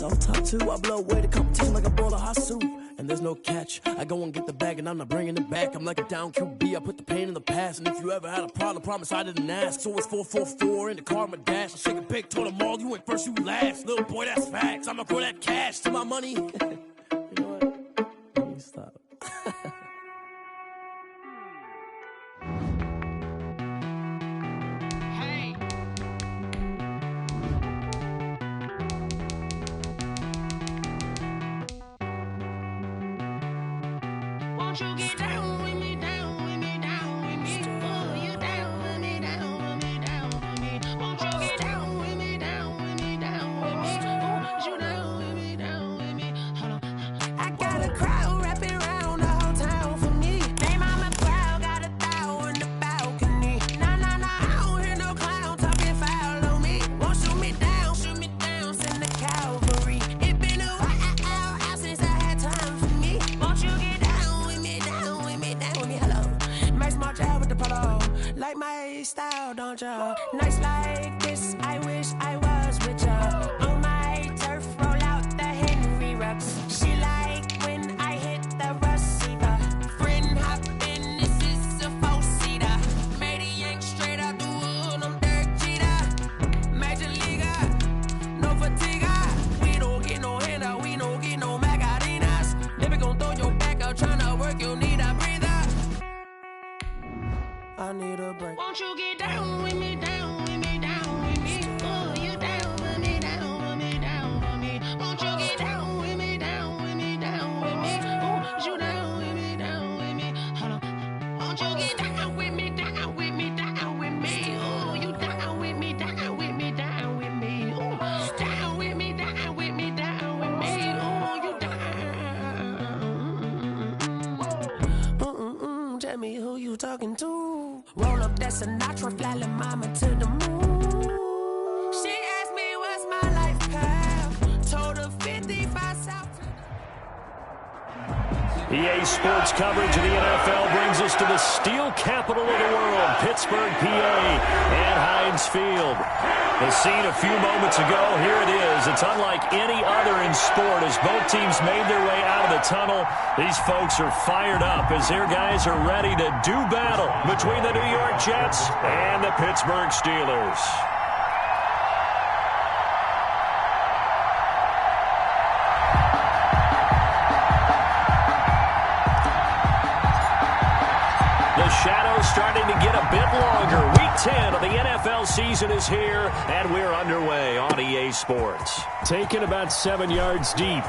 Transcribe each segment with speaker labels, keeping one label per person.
Speaker 1: Self-taught too, I blow away the competition like a bowl of hot soup. And there's no catch, I go and get the bag and I'm not bringing it back. I'm like a down QB, I put the pain in the past. And if you ever had a problem, promise I didn't ask. So it's 444 in the car, my dash. I shake a big, told them all, you went first, you last. Little boy, that's facts, I'ma throw that cash to my money. You know what? Let me stop.
Speaker 2: Won't you get down with me, down with me, down with me? Oh, you down with me, down with me, down with me. Won't you get down with me, down with me, down with me? Oh, you down with me, down with me? Hold on. I got a crowd wrapping around the whole town for me. They mama proud, got a thou in the balcony. Nah, nah, nah, I don't hear no clown talking foul on me. Won't shoot me down, send the cavalry. It been a while since I had time for me. Won't you get down with me, down with me, down with me? Hello. Max March out with the polo. Like my style, don't ya? Nights like this, I wish I was with ya. On my turf, roll out the Henry Rux. She like when I hit the receiver. Friend hop in, this is a four-seater. Made a yank straight out the wood, I'm Derek Jeter. Major leaguer, no fatigue. We don't get no handout, we don't get no Macarinas. Never gon' throw your back out, tryna work, you need a breather. I need a break. Won't you get down with me, down with me, down with me? Oh, you down with me, down with me, down with me? Won't you get down with me, down with me, down with me? Oh, you down with me, down with me? Hold on. Won't you get down with me, down with me, down with me? Oh, you down with me, down with me, down with me? Oh, down with me, down with me, down with me? Oh, you down. Tell me who you talking to. Roll up that Sinatra, fly la mama to the moon. She asked me what's my life path. Told her 55 South.
Speaker 3: EA Sports coverage of the NFL brings us to the steel capital of the world, Pittsburgh, PA, and Heinz Field. The scene a few moments ago, here it is. It's unlike any other in sport as both teams made their way out of the tunnel. These folks are fired up as their guys are ready to do battle between the New York Jets and the Pittsburgh Steelers. The shadow's starting to get a bit longer. Week 10 of the NFL season is here, and we're underway on EA Sports. Taken about 7 yards deep.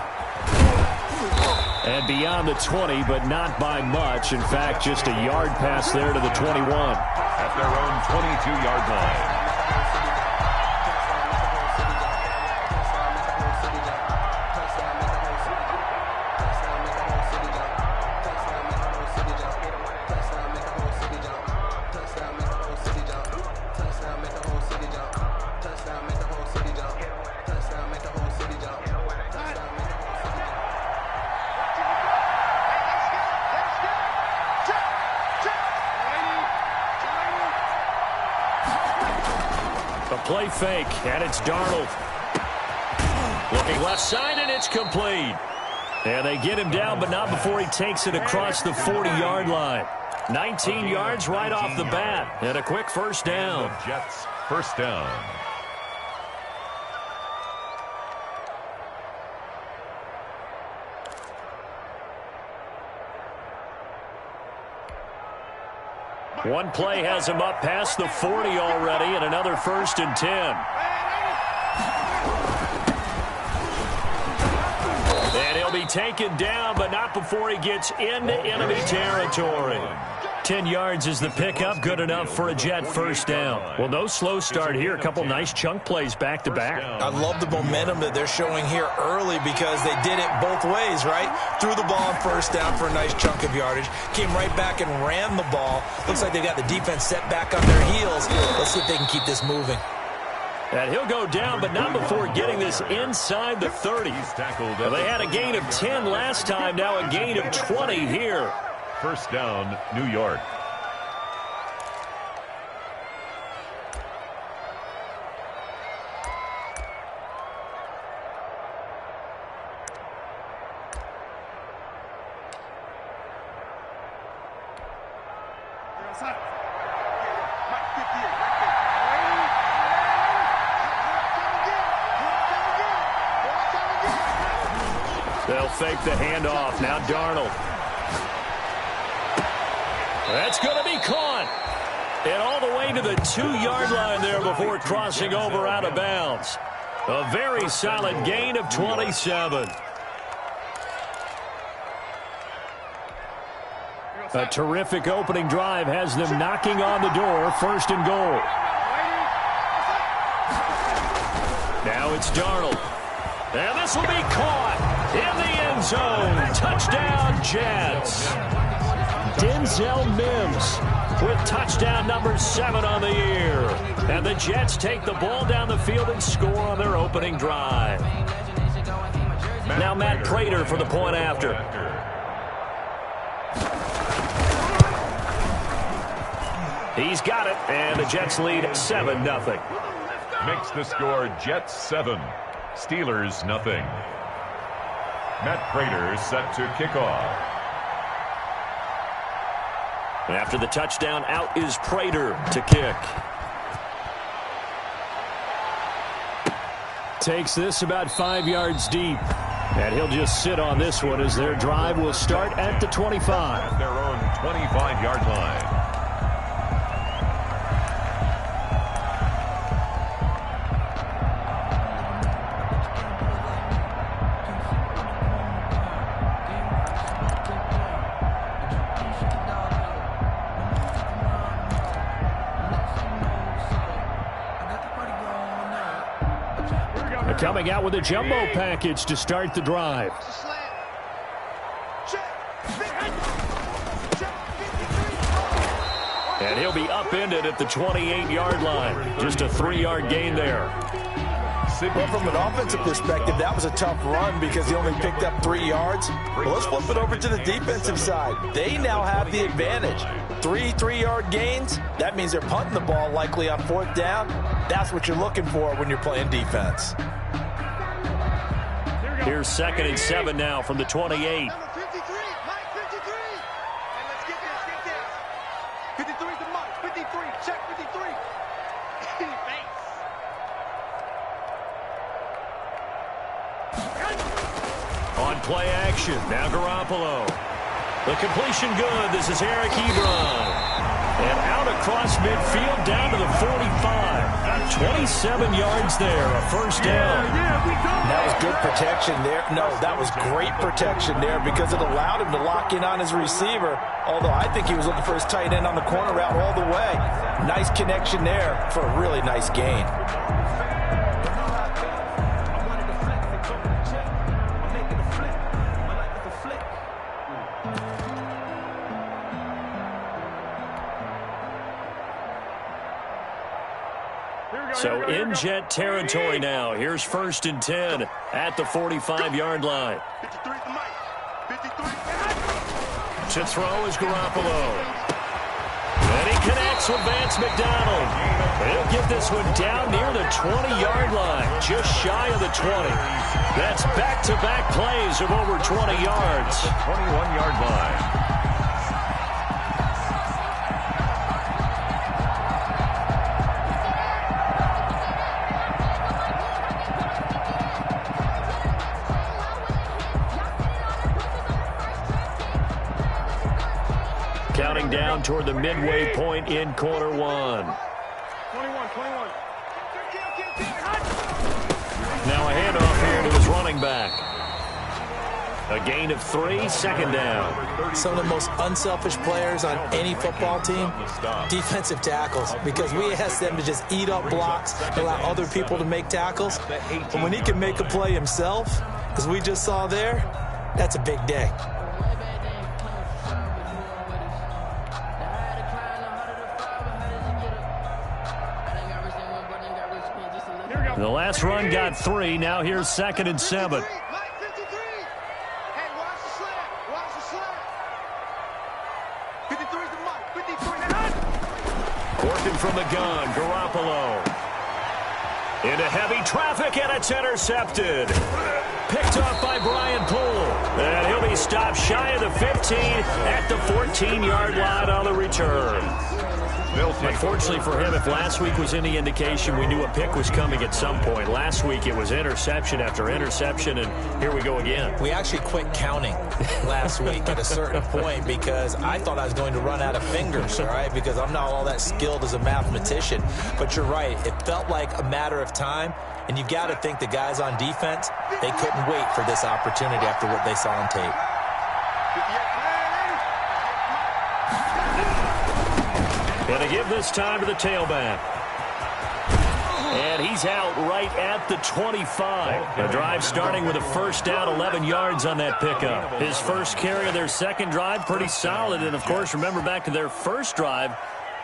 Speaker 3: And beyond the 20, but not by much. In fact, just a yard pass there to the 21.
Speaker 4: At their own 22-yard line.
Speaker 3: Play fake, and it's Darnold. Looking left side, and it's complete. And they get him down, but not before he takes it across the 40-yard line. 19 yards right off the bat, and a quick first down.
Speaker 4: Jets, first down.
Speaker 3: One play has him up past the 40 already, and another 1st and 10. And he'll be taken down, but not before he gets into enemy territory. 10 yards is the pickup, good enough for a Jet first down. Well, no slow start here. A couple nice chunk plays back-to-back.
Speaker 5: I love the momentum that they're showing here early because they did it both ways, right? Threw the ball on first down for a nice chunk of yardage, came right back and ran the ball. Looks like they got the defense set back on their heels. Let's see if they can keep this moving.
Speaker 3: And he'll go down, but not before getting this inside the 30. Well, they had a gain of 10 last time, now a gain of 20 here.
Speaker 4: First down, New York.
Speaker 3: They'll fake the handoff. Now Darnold. That's going to be caught. And all the way to the 2-yard line there before crossing over out of bounds. A very solid gain of 27. A terrific opening drive has them knocking on the door. 1st and goal. Now it's Darnold. And this will be caught in the end zone. Touchdown, Jets. Denzel Mims with touchdown number 7 on the year. And the Jets take the ball down the field and score on their opening drive. Now Matt Prater for the point after. He's got it, and the Jets lead 7-0.
Speaker 4: Makes the score Jets 7, Steelers nothing. Matt Prater set to kick off.
Speaker 3: After the touchdown, out is Prater to kick. Takes this about 5 yards deep. And he'll just sit on this one as their drive will start at the 25.
Speaker 4: At their own 25-yard line.
Speaker 3: Coming out with a jumbo package to start the drive. And he'll be upended at the 28-yard line. Just a 3-yard gain there.
Speaker 5: Well, from an offensive perspective, that was a tough run because he only picked up 3 yards. Well, let's flip it over to the defensive side. They now have the advantage. 3-3-yard gains, that means they're punting the ball likely on 4th down. That's what you're looking for when you're playing defense.
Speaker 3: Here's 2nd and 7 now from the 28.
Speaker 6: Number 53, Mike 53. Hey, let's get this, get this. 53 to Mike, 53, check 53. Thanks.
Speaker 3: On play action, now Garoppolo. The completion good. This is Eric Ebron. And out across midfield down to the 45. 27 yards there, a 1st down.
Speaker 5: That was good protection there. No, that was great protection there because it allowed him to lock in on his receiver. Although I think he was looking for his tight end on the corner route all the way. Nice connection there for a really nice gain.
Speaker 3: So in Jet territory now. Here's 1st and 10 at the 45-yard line.
Speaker 6: 53 to Mike. 53.
Speaker 3: To throw is Garoppolo. And he connects with Vance McDonald. He'll get this one down near the 20-yard line, just shy of the 20. That's back-to-back plays of over 20 yards.
Speaker 4: 21-yard line.
Speaker 3: Counting down toward the midway point in quarter 1.
Speaker 6: 21.
Speaker 3: Now a handoff here to his running back. A gain of 3, 2nd down.
Speaker 5: Some of the most unselfish players on any football team, defensive tackles, because we ask them to just eat up blocks, allow other people to make tackles. But when he can make a play himself, as we just saw there, that's a big day.
Speaker 3: The last run got 3. Now here's 2nd and 7.
Speaker 6: Mike 53. Hey, watch the slant. Watch the slant. 53 to Mike. 53.
Speaker 3: Working from the gun, Garoppolo. Into heavy traffic, and it's intercepted. Picked off by Brian Poole. And he'll be stopped up shy of the 15 at the 14-yard line on the return. Unfortunately for him, if last week was any indication, we knew a pick was coming at some point. Last week it was interception after interception, and here we go again.
Speaker 5: We actually quit counting last week at a certain point because I thought I was going to run out of fingers, all right, because I'm not all that skilled as a mathematician. But you're right. It felt like a matter of time, and you got to think the guys on defense, they couldn't wait for this opportunity after what they saw on tape.
Speaker 3: Going to give this time to the tailback. And he's out right at the 25. The drive starting with a first down, 11 yards on that pickup. His first carry of their second drive, pretty solid. And, of course, remember back to their first drive,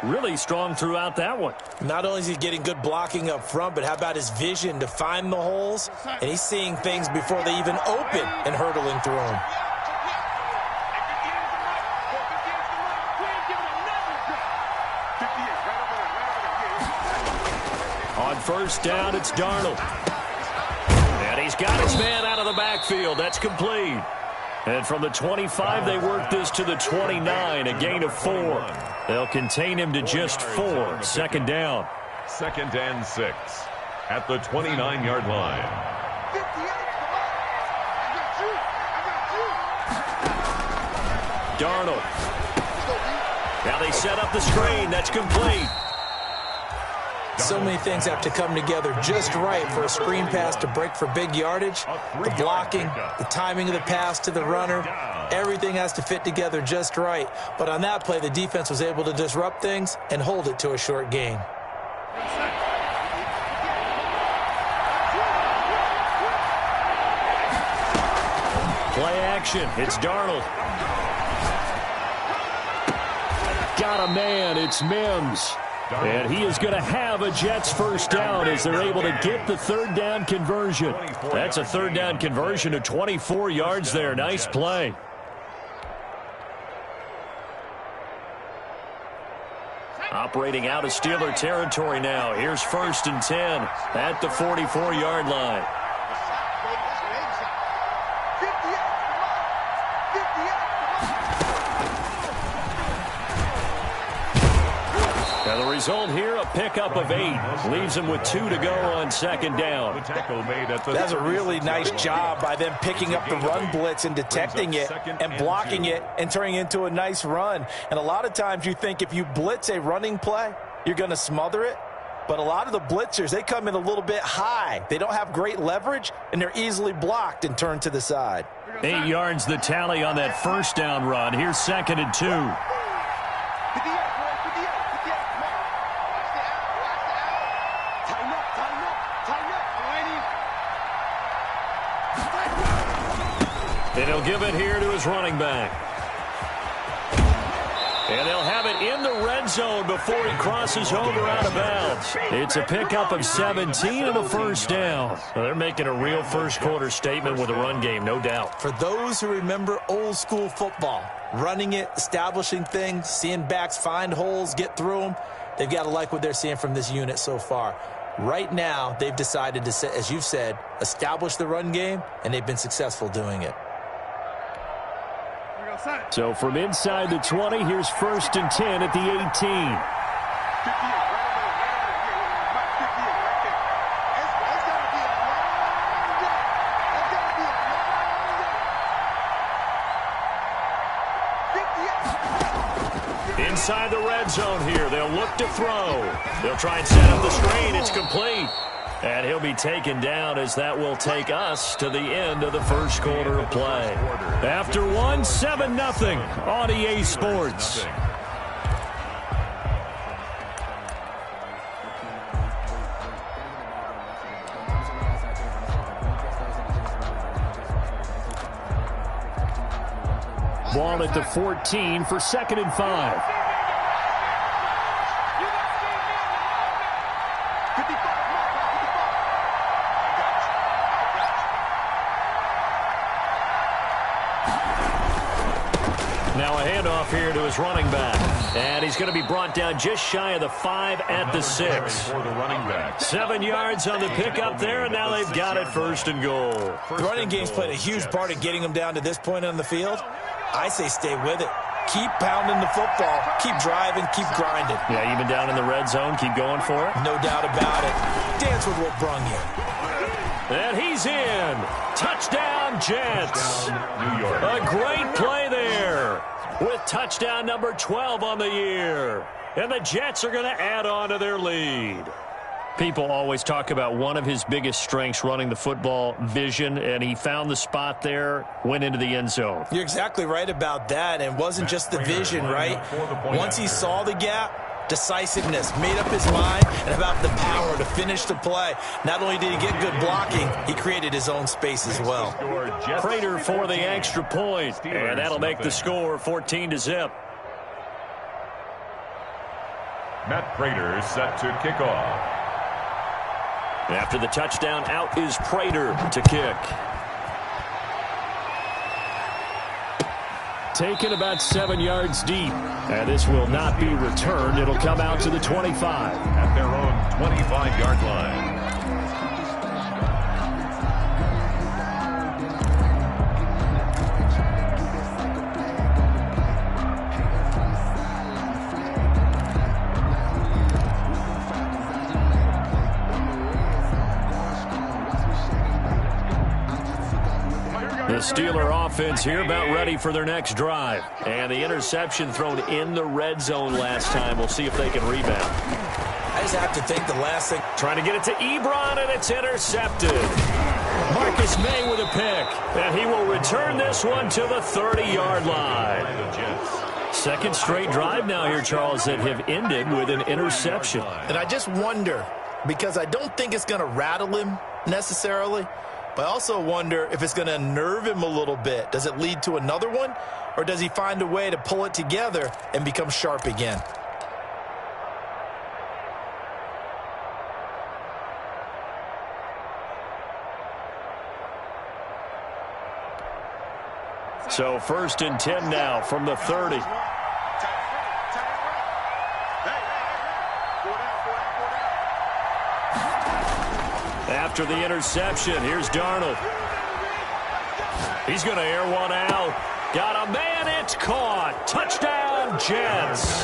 Speaker 3: really strong throughout that one.
Speaker 5: Not only is he getting good blocking up front, but how about his vision to find the holes? And he's seeing things before they even open and hurdling through them.
Speaker 3: On first down, it's Darnold. And he's got his man out of the backfield. That's complete. And from the 25, they work this to the 29, a gain of 4. They'll contain him to just 4. Second down.
Speaker 4: 2nd and 6 at the 29-yard line.
Speaker 3: Darnold. Now they set up the screen. That's complete.
Speaker 5: So many things have to come together just right for a screen pass to break for big yardage. The blocking, the timing of the pass to the runner, everything has to fit together just right. But on that play, the defense was able to disrupt things and hold it to a short gain.
Speaker 3: Play action. It's Darnold. Got a man. It's Mims. And he is going to have a Jets first down as they're able to get the third down conversion. That's a third down conversion of 24 yards there. Nice play. Operating out of Steeler territory now. Here's 1st and 10 at the 44-yard line. Now the result here, a pickup of 8. Leaves them with 2 to go on second down.
Speaker 5: That's a really nice job by them picking up the run blitz and detecting it and blocking it and turning it into a nice run. And a lot of times you think if you blitz a running play, you're going to smother it. But a lot of the blitzers, they come in a little bit high. They don't have great leverage, and they're easily blocked and turned to the side.
Speaker 3: 8 yards the tally on that first down run. Here's 2nd and 2. And he'll give it here to his running back. And they'll have it in the red zone before he crosses over out of bounds. It's a pickup of 17 and a first down. Well, they're making a real first-quarter statement with a run game, no doubt.
Speaker 5: For those who remember old-school football, running it, establishing things, seeing backs find holes, get through them, they've got to like what they're seeing from this unit so far. Right now, they've decided to, as you've said, establish the run game, and they've been successful doing it.
Speaker 3: So from inside the 20, here's 1st and 10 at the 18. Inside the red zone here, they'll look to throw. They'll try and set up the screen. It's complete. And he'll be taken down as that will take us to the end of the first quarter of play. After one, 7-0 on EA Sports. Ball at the 14 for 2nd and 5. Now a handoff here to his running back. And he's going to be brought down just shy of the 5 at the 6.
Speaker 4: For the running back.
Speaker 3: 7 yards on the pickup there, and now they've got it 1st and goal.
Speaker 5: The running game's played a huge part in getting them down to this point on the field. I say stay with it. Keep pounding the football. Keep driving. Keep grinding.
Speaker 3: Yeah, even down in the red zone, keep going for it.
Speaker 5: No doubt about it. Dance with what brung you.
Speaker 3: And he's in. Touchdown, Jets.
Speaker 4: New York.
Speaker 3: A great play there with touchdown number 12 on the year. And the Jets are going to add on to their lead. People always talk about one of his biggest strengths running the football, vision, and he found the spot there, went into the end zone.
Speaker 5: You're exactly right about that, and it wasn't just the vision, right? Once he saw the gap, decisiveness, made up his mind, and about the power to finish the play. Not only did he get good blocking, he created his own space as well.
Speaker 3: Prater for the extra point, and that'll make the score 14-0.
Speaker 4: Matt Prater set to kick off.
Speaker 3: After the touchdown, out is Prater to kick. Taken about 7 yards deep. And this will not be returned. It'll come out to the 25.
Speaker 4: At their own 25-yard line.
Speaker 3: The Steeler offense here about ready for their next drive. And the interception thrown in the red zone last time. We'll see if they can rebound.
Speaker 5: I just have to think the last thing.
Speaker 3: Trying to get it to Ebron, and it's intercepted. Marcus May with a pick. And he will return this one to the 30-yard line. Second straight drive now here, Charles, that have ended with an interception.
Speaker 7: And I just wonder, because I don't think it's going to rattle him necessarily, but I also wonder if it's going to unnerve him a little bit. Does it lead to another one, or does he find a way to pull it together and become sharp again?
Speaker 3: So 1st and 10 now from the 30. After the interception, here's Darnold. He's going to air one out. Got a man, it's caught. Touchdown, Jets.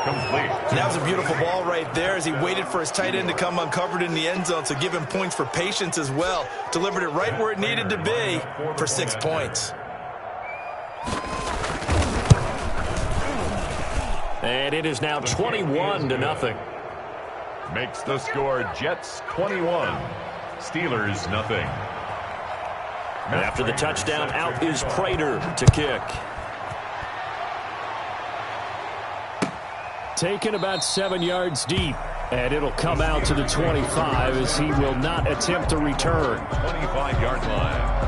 Speaker 4: Complete.
Speaker 5: That was a beautiful ball right there as he waited for his tight end to come uncovered in the end zone, so give him points for patience as well. Delivered it right where it needed to be for 6 points.
Speaker 3: And it is now 21-0.
Speaker 4: Makes the score Jets 21. Steelers nothing.
Speaker 3: After the touchdown, out is Prater to kick. Taken about 7 yards deep. And it'll come out to the 25 as he will not attempt to return.
Speaker 4: 25-yard line.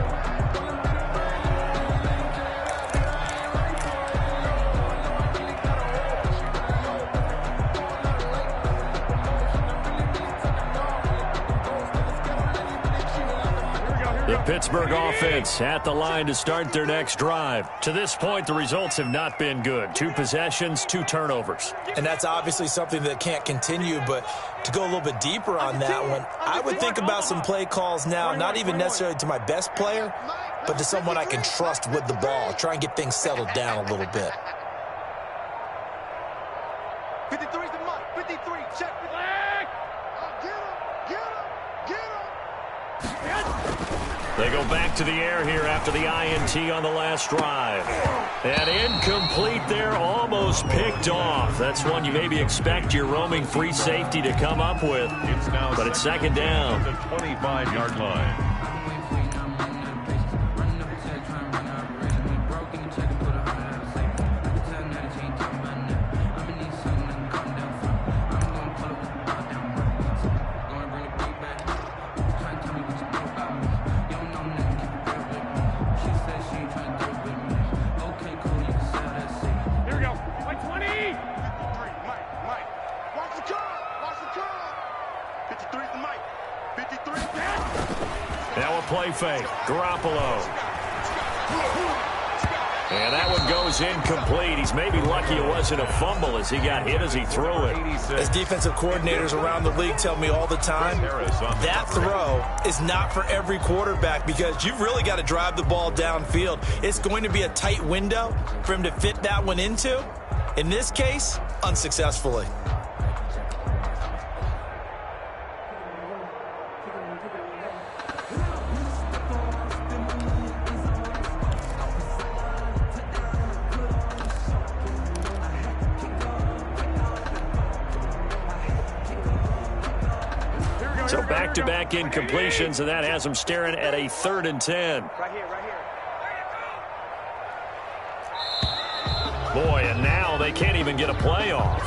Speaker 3: The Pittsburgh offense at the line to start their next drive. To this point, the results have not been good. 2 possessions, 2 turnovers.
Speaker 5: And that's obviously something that can't continue, but to go a little bit deeper on that one, I would think about some play calls now, not even necessarily to my best player, but to someone I can trust with the ball. Try and get things settled down a little bit.
Speaker 6: 53's the mark. 53, check the leg. Get him.
Speaker 3: They go back to the air here after the INT on the last drive. And incomplete there, almost picked off. That's one you maybe expect your roaming free safety to come up with. But it's second down.
Speaker 4: The 25-yard line.
Speaker 3: Now a play fake. Garoppolo. And that one goes incomplete. He's maybe lucky it wasn't a fumble as he got hit as he threw it.
Speaker 5: As defensive coordinators around the league tell me all the time, that throw is not for every quarterback because you've really got to drive the ball downfield. It's going to be a tight window for him to fit that one into. In this case, unsuccessfully.
Speaker 3: So back-to-back incompletions, and that has him staring at a 3rd and 10.
Speaker 6: Right here, right here.
Speaker 3: Boy, and now they can't even get a play off.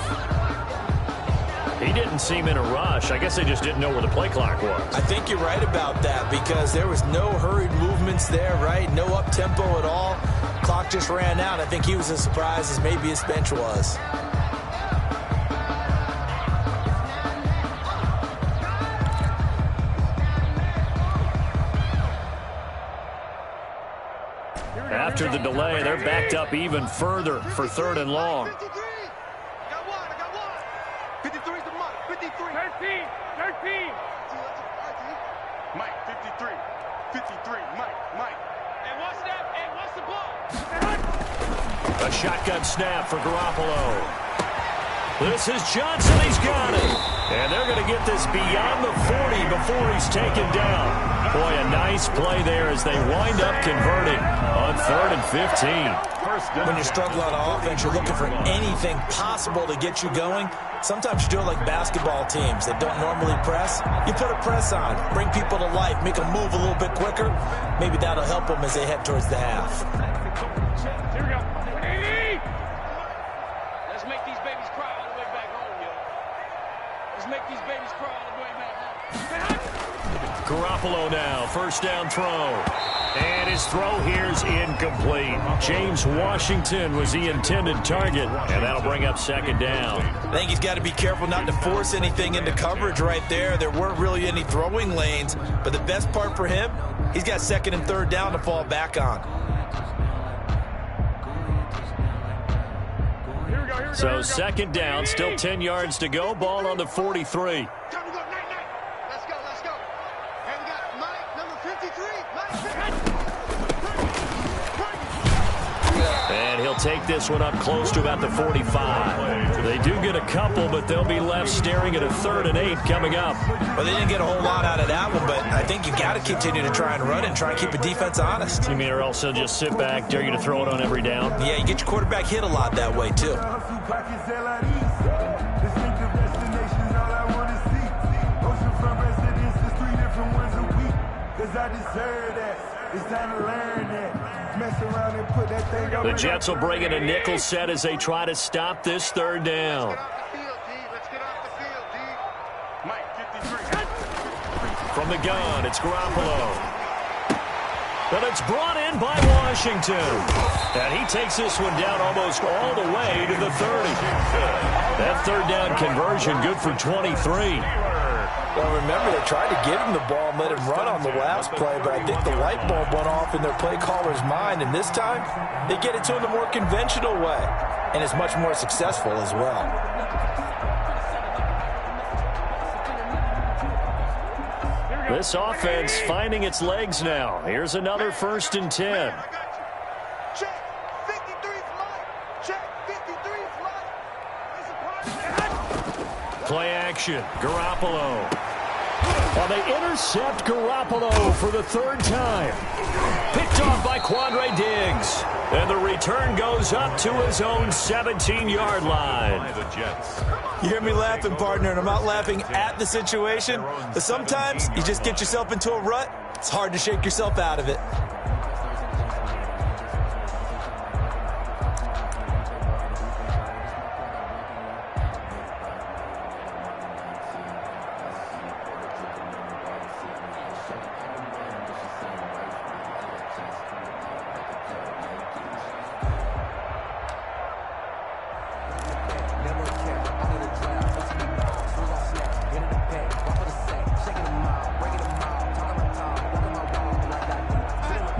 Speaker 3: He didn't seem in a rush. I guess they just didn't know where the play clock was.
Speaker 5: I think you're right about that because there was no hurried movements there, right? No up-tempo at all. Clock just ran out. I think he was as surprised as maybe his bench was.
Speaker 3: After the delay, they're backed up even further for 3rd and long.
Speaker 6: 53. Got one, I got one. 53's the mark. 53. 13. Mike, 53. 53. Mike. And what's that? And what's the ball?
Speaker 3: A shotgun snap for Garoppolo. This is Johnson. He's got it. And they're going to get this beyond the 40 before he's taken down. Boy, a nice play there as they wind up converting on 3rd and 15.
Speaker 5: When you struggle on offense, you're looking for anything possible to get you going. Sometimes you do it like basketball teams that don't normally press. You put a press on, bring people to life, make them move a little bit quicker. Maybe that'll help them as they head towards the half.
Speaker 6: Here we go. Let's make these babies cry all the way back home, yo. Let's make these babies cry all the way back home.
Speaker 3: Garoppolo now, 1st down throw. And his throw here's incomplete. James Washington was the intended target, and that'll bring up 2nd down.
Speaker 5: I think he's got to be careful not to force anything into coverage right there. There weren't really any throwing lanes, but the best part for him, he's got 2nd and 3rd down to fall back on.
Speaker 3: So 2nd down, still 10 yards to go. Ball on the 43.
Speaker 6: Time to go, night. Let's go. And we got Mike, number 53.
Speaker 3: And he'll take this one up close to about the 45. They do get a couple, but they'll be left staring at a 3rd and 8 coming up.
Speaker 5: Well, they didn't get a whole lot out of that one, but I think you got to continue to try and run and try and keep a defense honest.
Speaker 3: You mean or else they'll just sit back, dare you to throw it on every down?
Speaker 5: Yeah, you get your quarterback hit a lot that way, too.
Speaker 3: The Jets will bring in a nickel set as they try to stop this 3rd down.
Speaker 6: Let's get off the field, D. Mike, 53.
Speaker 3: From the gun, it's Garoppolo. But it's brought in by Washington. And he takes this one down almost all the way to the 30. That 3rd down conversion good for 23.
Speaker 5: Well, remember, they tried to give him the ball and let him run on the last play, but I think the light bulb went off in their play caller's mind, and this time, they get it to him the more conventional way, and it's much more successful as well.
Speaker 3: This offense finding its legs now. Here's another 1st and 10.
Speaker 6: Check, 53's Mike. Check, 53's Mike.
Speaker 3: Play action, Garoppolo. Well, they intercept Garoppolo for the 3rd time. Picked off by Quandre Diggs. And the return goes up to his own 17-yard line.
Speaker 5: You hear me laughing, partner, and I'm not laughing at the situation, but sometimes you just get yourself into a rut. It's hard to shake yourself out of it.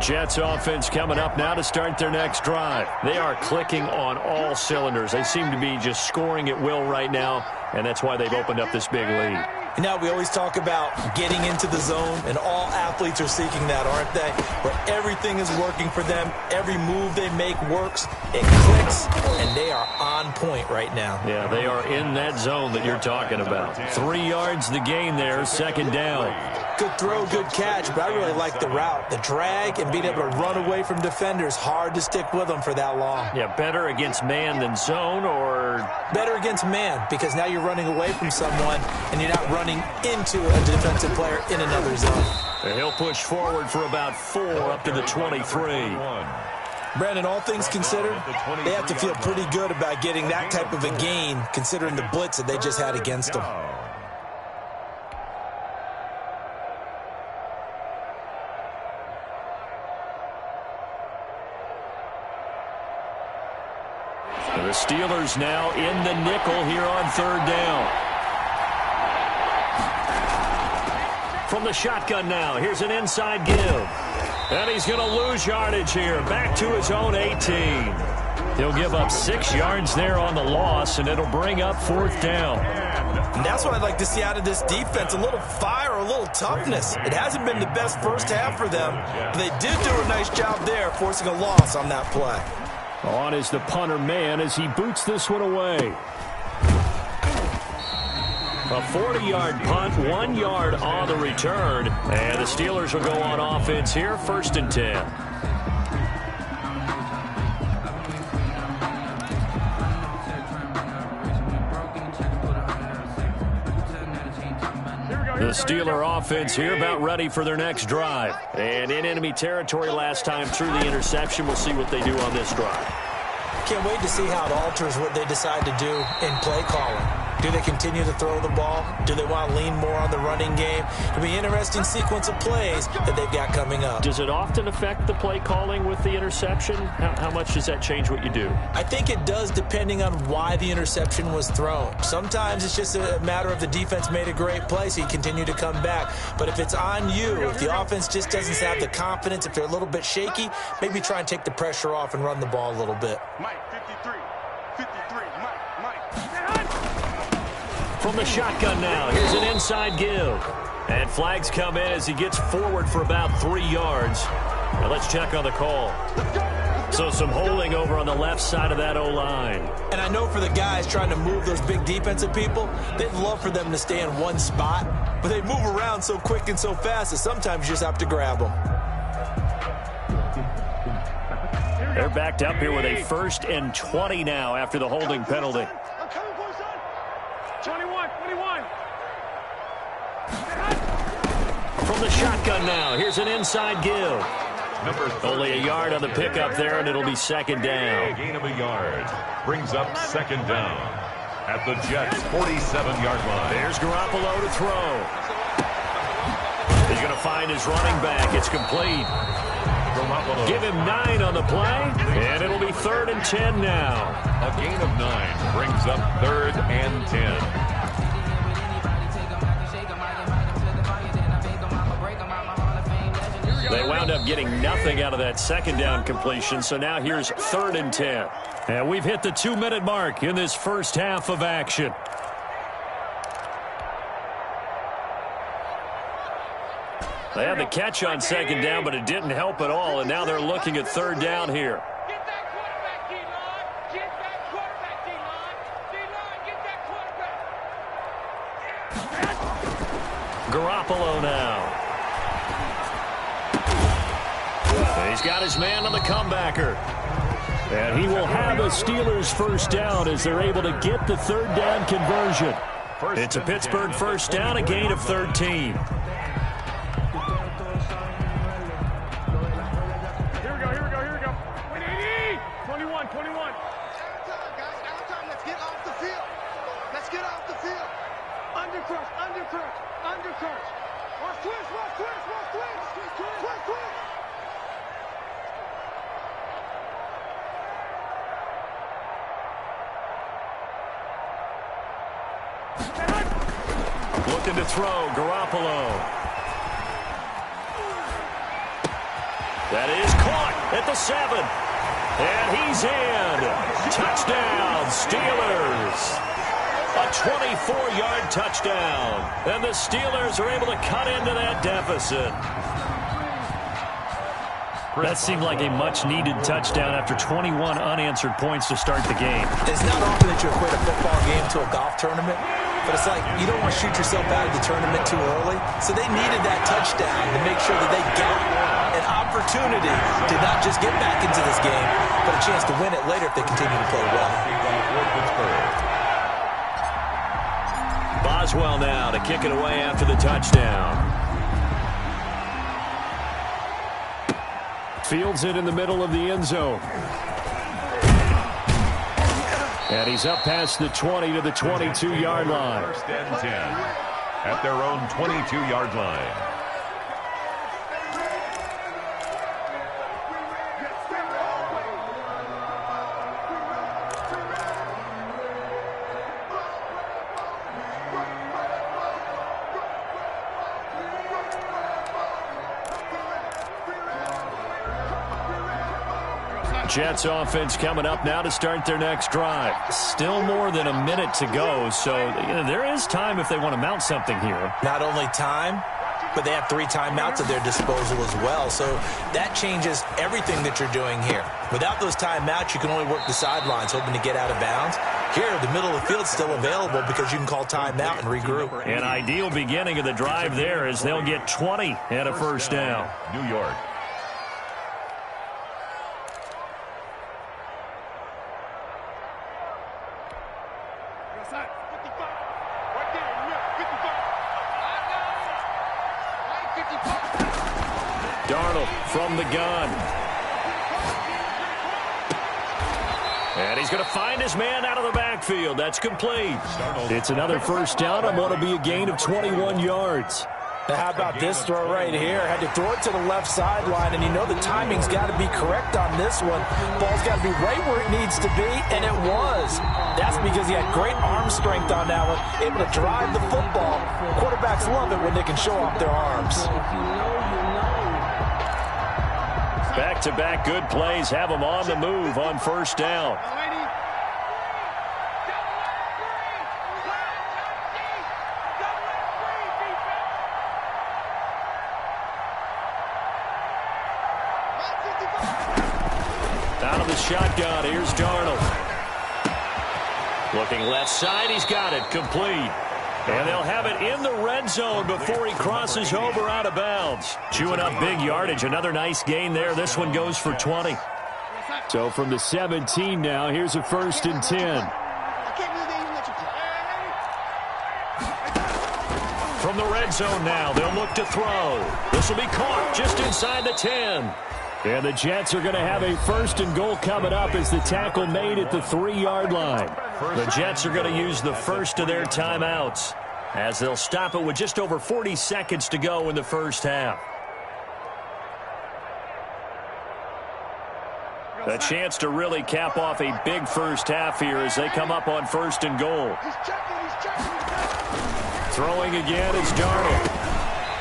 Speaker 3: Jets offense coming up now to start their next drive. They are clicking on all cylinders. They seem to be just scoring at will right now, and that's why they've opened up this big lead.
Speaker 5: You know, we always talk about getting into the zone, and all athletes are seeking that, aren't they? Where everything is working for them. Every move they make works. It clicks, and they are on point right now.
Speaker 3: Yeah, they are in that zone that you're talking about. 3 yards the gain there, second down.
Speaker 5: Good throw, good catch, but I really like the route. The drag and being able to run away from defenders, hard to stick with them for that long.
Speaker 3: Yeah, better against man than zone, or?
Speaker 5: Better against man, because now you're running away from someone, and you're not running into a defensive player in another zone.
Speaker 3: And he'll push forward for about 4 up to the 23.
Speaker 5: Brandon, all things considered, they have to feel pretty good about getting that type of a gain, considering the blitz that they just had against them.
Speaker 3: The Steelers now in the nickel here on third down. From the shotgun now, here's an inside give. And he's going to lose yardage here, back to his own 18. He'll give up 6 yards there on the loss, and it'll bring up fourth down.
Speaker 5: And that's what I'd like to see out of this defense, a little fire, a little toughness. It hasn't been the best first half for them, but they did do a nice job there, forcing a loss on that play.
Speaker 3: On is the punter man as he boots this one away. A 40-yard punt, 1 yard on the return. And the Steelers will go on offense here, 1st and 10. The Steeler offense here about ready for their next drive. And in enemy territory last time through the interception. We'll see what they do on this drive.
Speaker 5: Can't wait to see how it alters what they decide to do in play calling. Do they continue to throw the ball? Do they want to lean more on the running game? It'll be an interesting sequence of plays that they've got coming up.
Speaker 3: Does it often affect the play calling with the interception? How much does that change what you do?
Speaker 5: I think it does, depending on why the interception was thrown. Sometimes it's just a matter of the defense made a great play, so you continue to come back. But if it's on you, if the offense just doesn't have the confidence, if they're a little bit shaky, maybe try and take the pressure off and run the ball a little bit.
Speaker 6: Mike, 53, Mike.
Speaker 3: From the shotgun now, here's an inside give. And flags come in as he gets forward for about 3 yards. Now let's check on the call. So some holding over on the left side of that O-line.
Speaker 5: And I know for the guys trying to move those big defensive people, they'd love for them to stay in one spot, but they move around so quick and so fast that sometimes you just have to grab them.
Speaker 3: They're backed up here with a 1st and 20 now after the holding penalty.
Speaker 6: I'm coming for you, son. 21.
Speaker 3: From the shotgun now, here's an inside give. Only a yard on the pickup there, and it'll be second down.
Speaker 4: A gain of a yard brings up second down at the Jets' 47-yard line.
Speaker 3: There's Garoppolo to throw. He's going to find his running back. It's complete.
Speaker 4: Garoppolo.
Speaker 3: Give him 9 on the play, and it'll be 3rd and 10 now.
Speaker 4: A gain of 9 brings up 3rd and 10.
Speaker 3: They wound up getting nothing out of that second down completion, so now here's 3rd and 10. And we've hit the 2-minute mark in this first half of action. They had the catch on second down, but it didn't help at all, and now they're looking at 3rd down here.
Speaker 6: Get that quarterback, D-line. Get that quarterback, D-line. D-line, get that quarterback.
Speaker 3: Garoppolo now. He's got his man on the comebacker. And he will have a Steelers first down as they're able to get the 3rd down conversion. It's a Pittsburgh first down, a gain of 13.
Speaker 6: Here we go. 21. Out of time, guys. Out of time. Let's get off the field. Undercrush. Watch twist.
Speaker 3: Looking to throw, Garoppolo. That is caught at the 7. And he's in. Touchdown, Steelers. A 24-yard touchdown. And the Steelers are able to cut into that deficit. That seemed like a much-needed touchdown after 21 unanswered points to start the game.
Speaker 5: It's not often that you equate a football game to a golf tournament, but it's like you don't want to shoot yourself out of the tournament too early. So they needed that touchdown to make sure that they got an opportunity to not just get back into this game, but a chance to win it later if they continue to play well.
Speaker 3: Boswell now to kick it away after the touchdown. Fields it in the middle of the end zone. And he's up past the 20 to the 22-yard line.
Speaker 4: First and 10 at their own 22-yard line.
Speaker 3: Jets offense coming up now to start their next drive. Still more than a minute to go, so there is time if they want to mount something here.
Speaker 5: Not only time, but they have 3 timeouts at their disposal as well, so that changes everything that you're doing here. Without those timeouts, you can only work the sidelines, hoping to get out of bounds. Here, the middle of the field's still available because you can call timeout and regroup.
Speaker 3: An ideal beginning of the drive there as they'll get 20 and a first down.
Speaker 4: New York.
Speaker 3: Darnold from the gun. And he's going to find his man out of the backfield. That's complete. It's another first down and what will be a gain of 21 yards.
Speaker 5: Now how about this throw right here? Had to throw it to the left sideline, and you know the timing's got to be correct on this one. Ball's got to be right where it needs to be, and it was. That's because he had great arm strength on that one, able to drive the football. Quarterbacks love it when they can show off their arms.
Speaker 3: Back-to-back good plays have them on the move on first down. Out of the shotgun, here's Darnold. Looking left side, he's got it, complete. And they'll have it in the red zone before he crosses over out of bounds. Chewing up big yardage, another nice gain there. This one goes for 20. So from the 17 now, here's a first and 10. From the red zone now, they'll look to throw. This will be caught just inside the 10. And the Jets are going to have a first and goal coming up as the tackle made at the 3-yard line. The Jets are going to use the first of their timeouts as they'll stop it with just over 40 seconds to go in the first half. A chance to really cap off a big first half here as they come up on first and goal. Throwing again is Darnold.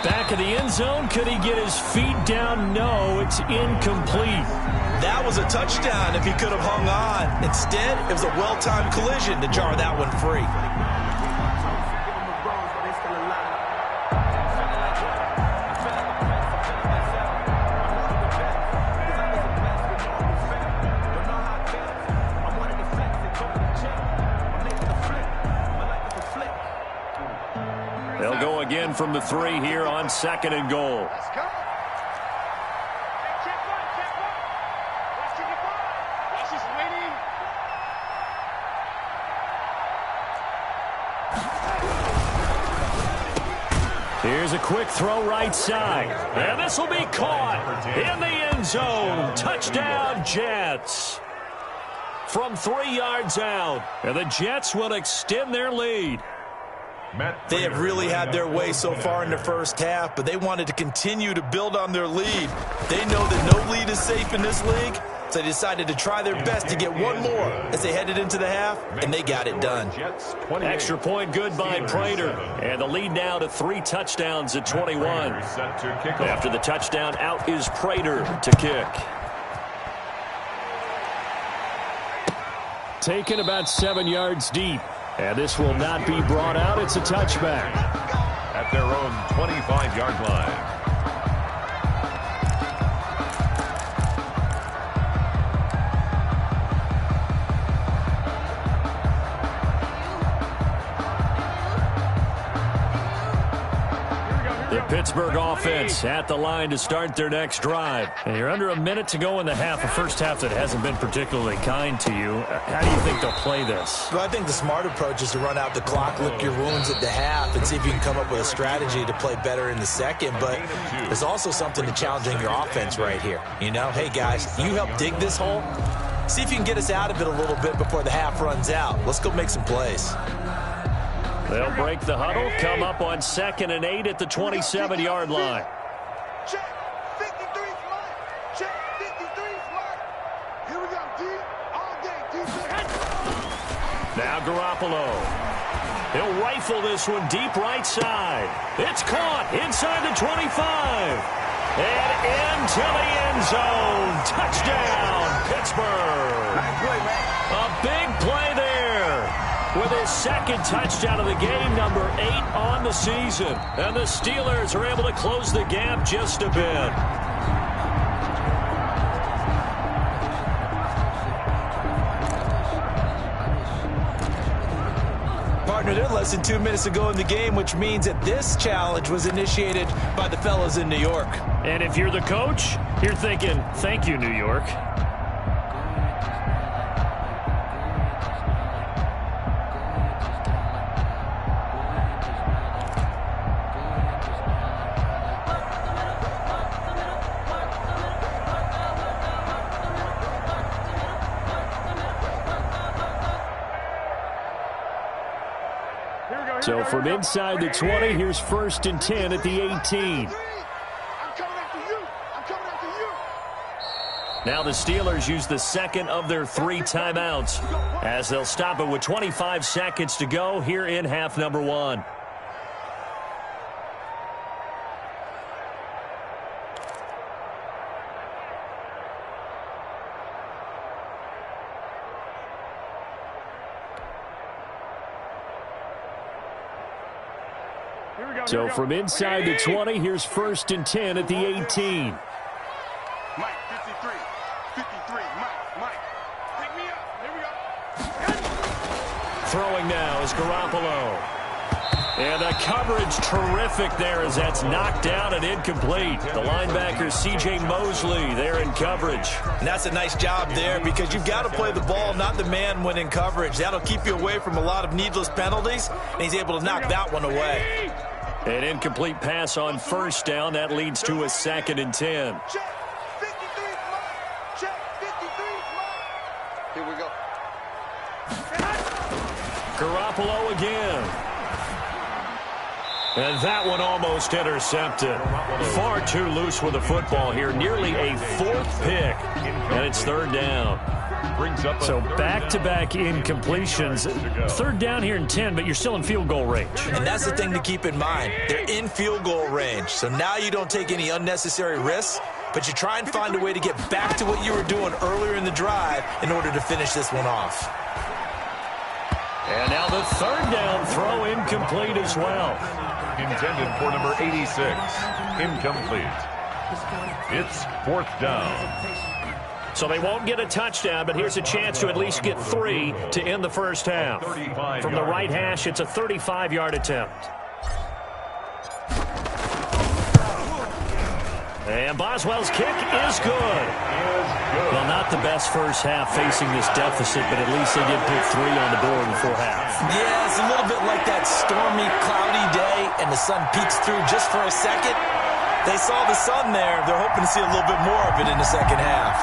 Speaker 3: Back of the end zone. Could he get his feet down? No, it's incomplete.
Speaker 5: That was a touchdown if he could have hung on. Instead, it was a well-timed collision to jar that one free.
Speaker 3: They'll go again from the 3 here on second and goal.
Speaker 6: Let's go. Check one. Watch your ball. Watch this waiting.
Speaker 3: Here's a quick throw right side. And this will be caught in the end zone. Touchdown, Jets. From 3 yards out. And the Jets will extend their lead.
Speaker 5: They have really had their way so far in the first half, but they wanted to continue to build on their lead. They know that no lead is safe in this league, so they decided to try their best to get one more as they headed into the half, and they got it done.
Speaker 3: Extra point good by Prater. And the lead now to 3 touchdowns at 21. After the touchdown, out is Prater to kick. Taken about 7 yards deep. And this will not be brought out. It's a touchback.
Speaker 4: At their own 25-yard line.
Speaker 3: The Pittsburgh offense at the line to start their next drive. And you're under a minute to go in the half, a first half that hasn't been particularly kind to you. How do you think they'll play this?
Speaker 5: Well, I think the smart approach is to run out the clock, lick your wounds at the half, and see if you can come up with a strategy to play better in the second. But there's also something to challenging your offense right here. You know, hey, guys, you help dig this hole. See if you can get us out of it a little bit before the half runs out. Let's go make some plays.
Speaker 3: They'll break the huddle, come up on 2nd and 8 at the 27-yard line.
Speaker 6: Check. 53 smart. Check. 53 smart. Here we go, D. All day, defense.
Speaker 3: Now Garoppolo. He'll rifle this one deep right side. It's caught inside the 25. And into the end zone. Touchdown, Pittsburgh. A big play there. With his second touchdown of the game, number 8 on the season. And the Steelers are able to close the gap just a bit.
Speaker 5: Partner, they're less than 2 minutes ago in the game, which means that this challenge was initiated by the fellas in New York.
Speaker 3: And if you're the coach, you're thinking, thank you, New York. So from inside the 20, here's 1st and 10 at the 18.
Speaker 6: I'm coming after you. I'm coming after you.
Speaker 3: Now the Steelers use the second of their 3 timeouts as they'll stop it with 25 seconds to go here in half number 1. So from inside the 20, here's 1st and 10 at the 18.
Speaker 6: Mike, 53. 53. Mike. Pick me up. Here we go.
Speaker 3: Throwing now is Garoppolo. And the coverage terrific there as that's knocked down and incomplete. The linebacker C.J. Mosley there in coverage.
Speaker 5: And that's a nice job there because you've got to play the ball, not the man when in coverage. That'll keep you away from a lot of needless penalties, and he's able to knock that one away.
Speaker 3: An incomplete pass on 1st down. That leads to a 2nd and 10.
Speaker 6: Check. 53 smart. Check. 53 smart. Here we go.
Speaker 3: Garoppolo again. And that one almost intercepted. Far too loose with the football here. Nearly a 4th pick. And it's 3rd down. So back-to-back incompletions. 3rd down here in 10, but you're still in field goal range.
Speaker 5: And that's the thing to keep in mind. They're in field goal range. So now you don't take any unnecessary risks, but you try and find a way to get back to what you were doing earlier in the drive in order to finish this one off.
Speaker 3: And now the 3rd down throw incomplete as well.
Speaker 4: Intended for number 86. Incomplete. It's 4th down.
Speaker 3: So they won't get a touchdown, but here's a chance to at least get 3 to end the first half. From the right hash, it's a 35-yard attempt. And Boswell's kick is good. Well, not the best first half facing this deficit, but at least they did put 3 on the board before half.
Speaker 5: Yeah, it's a little bit like that stormy, cloudy day, and the sun peeks through just for a second. They saw the sun there. They're hoping to see a little bit more of it in the second half.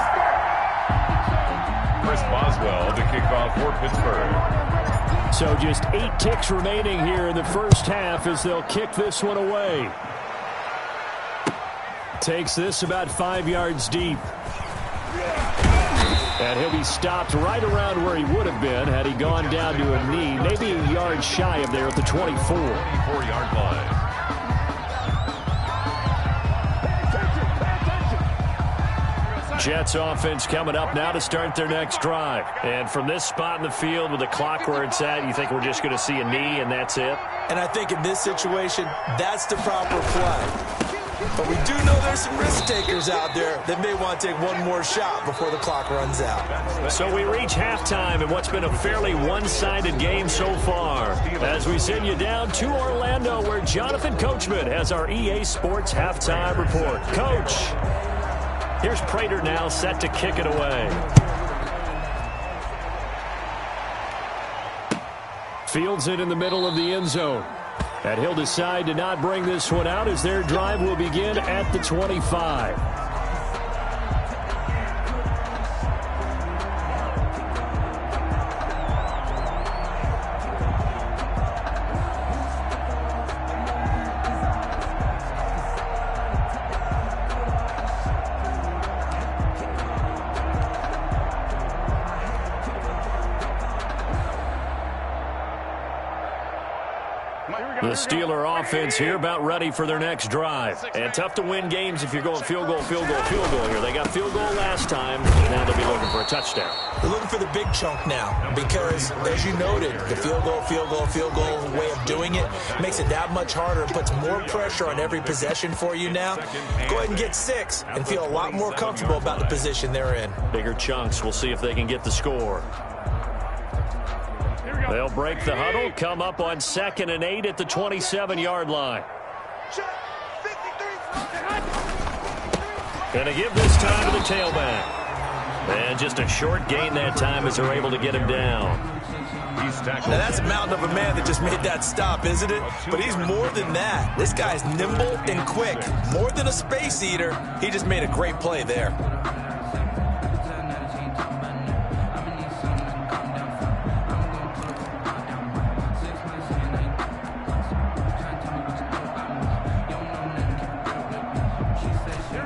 Speaker 4: Chris Boswell to kick off for Pittsburgh.
Speaker 3: So just 8 ticks remaining here in the first half as they'll kick this one away. Takes this about 5 yards deep. And he'll be stopped right around where he would have been had he gone down to a knee, maybe a yard shy of there at the 24.
Speaker 4: 24-yard line.
Speaker 3: Jets offense coming up now to start their next drive. And from this spot in the field with the clock where it's at, you think we're just going to see a knee and that's it?
Speaker 5: And I think in this situation, that's the proper play. But we do know there's some risk takers out there that may want to take one more shot before the clock runs out.
Speaker 3: So we reach halftime in what's been a fairly one-sided game so far. As we send you down to Orlando where Jonathan Coachman has our EA Sports halftime report. Coach, here's Prater now set to kick it away. Fields it in the middle of the end zone. And he'll decide to not bring this one out as their drive will begin at the 25. The Steeler offense here about ready for their next drive. And tough to win games if you're going field goal, field goal, field goal here. They got field goal last time. Now they'll be looking for a touchdown.
Speaker 5: They're looking for the big chunk now because, as you noted, the field goal, field goal, field goal way of doing it makes it that much harder and puts more pressure on every possession for you now. Go ahead and get 6 and feel a lot more comfortable about the position they're in.
Speaker 3: Bigger chunks. We'll see if they can get the score. They'll break the huddle, come up on 2nd and 8 at the 27-yard line. Going to give this time to the tailback. And just a short gain that time as they're able to get him down.
Speaker 5: Now that's a mountain of a man that just made that stop, isn't it? But he's more than that. This guy's nimble and quick. More than a space eater. He just made a great play there.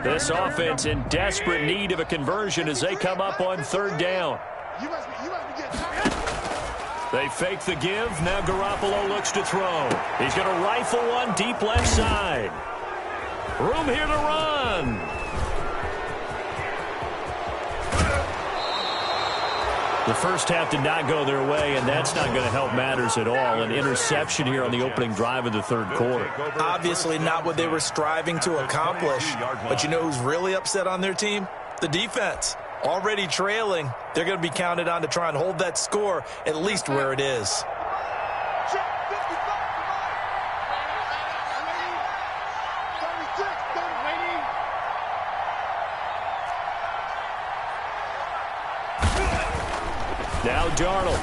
Speaker 3: This offense in desperate need of a conversion as they come up on 3rd down. They fake the give. Now Garoppolo looks to throw. He's going to rifle one deep left side. Room here to run. The first half did not go their way, and that's not going to help matters at all. An interception here on the opening drive of the 3rd quarter.
Speaker 5: Obviously not what they were striving to accomplish. But you know who's really upset on their team? The defense. Already trailing. They're going to be counted on to try and hold that score at least where it is.
Speaker 3: Now Darnold.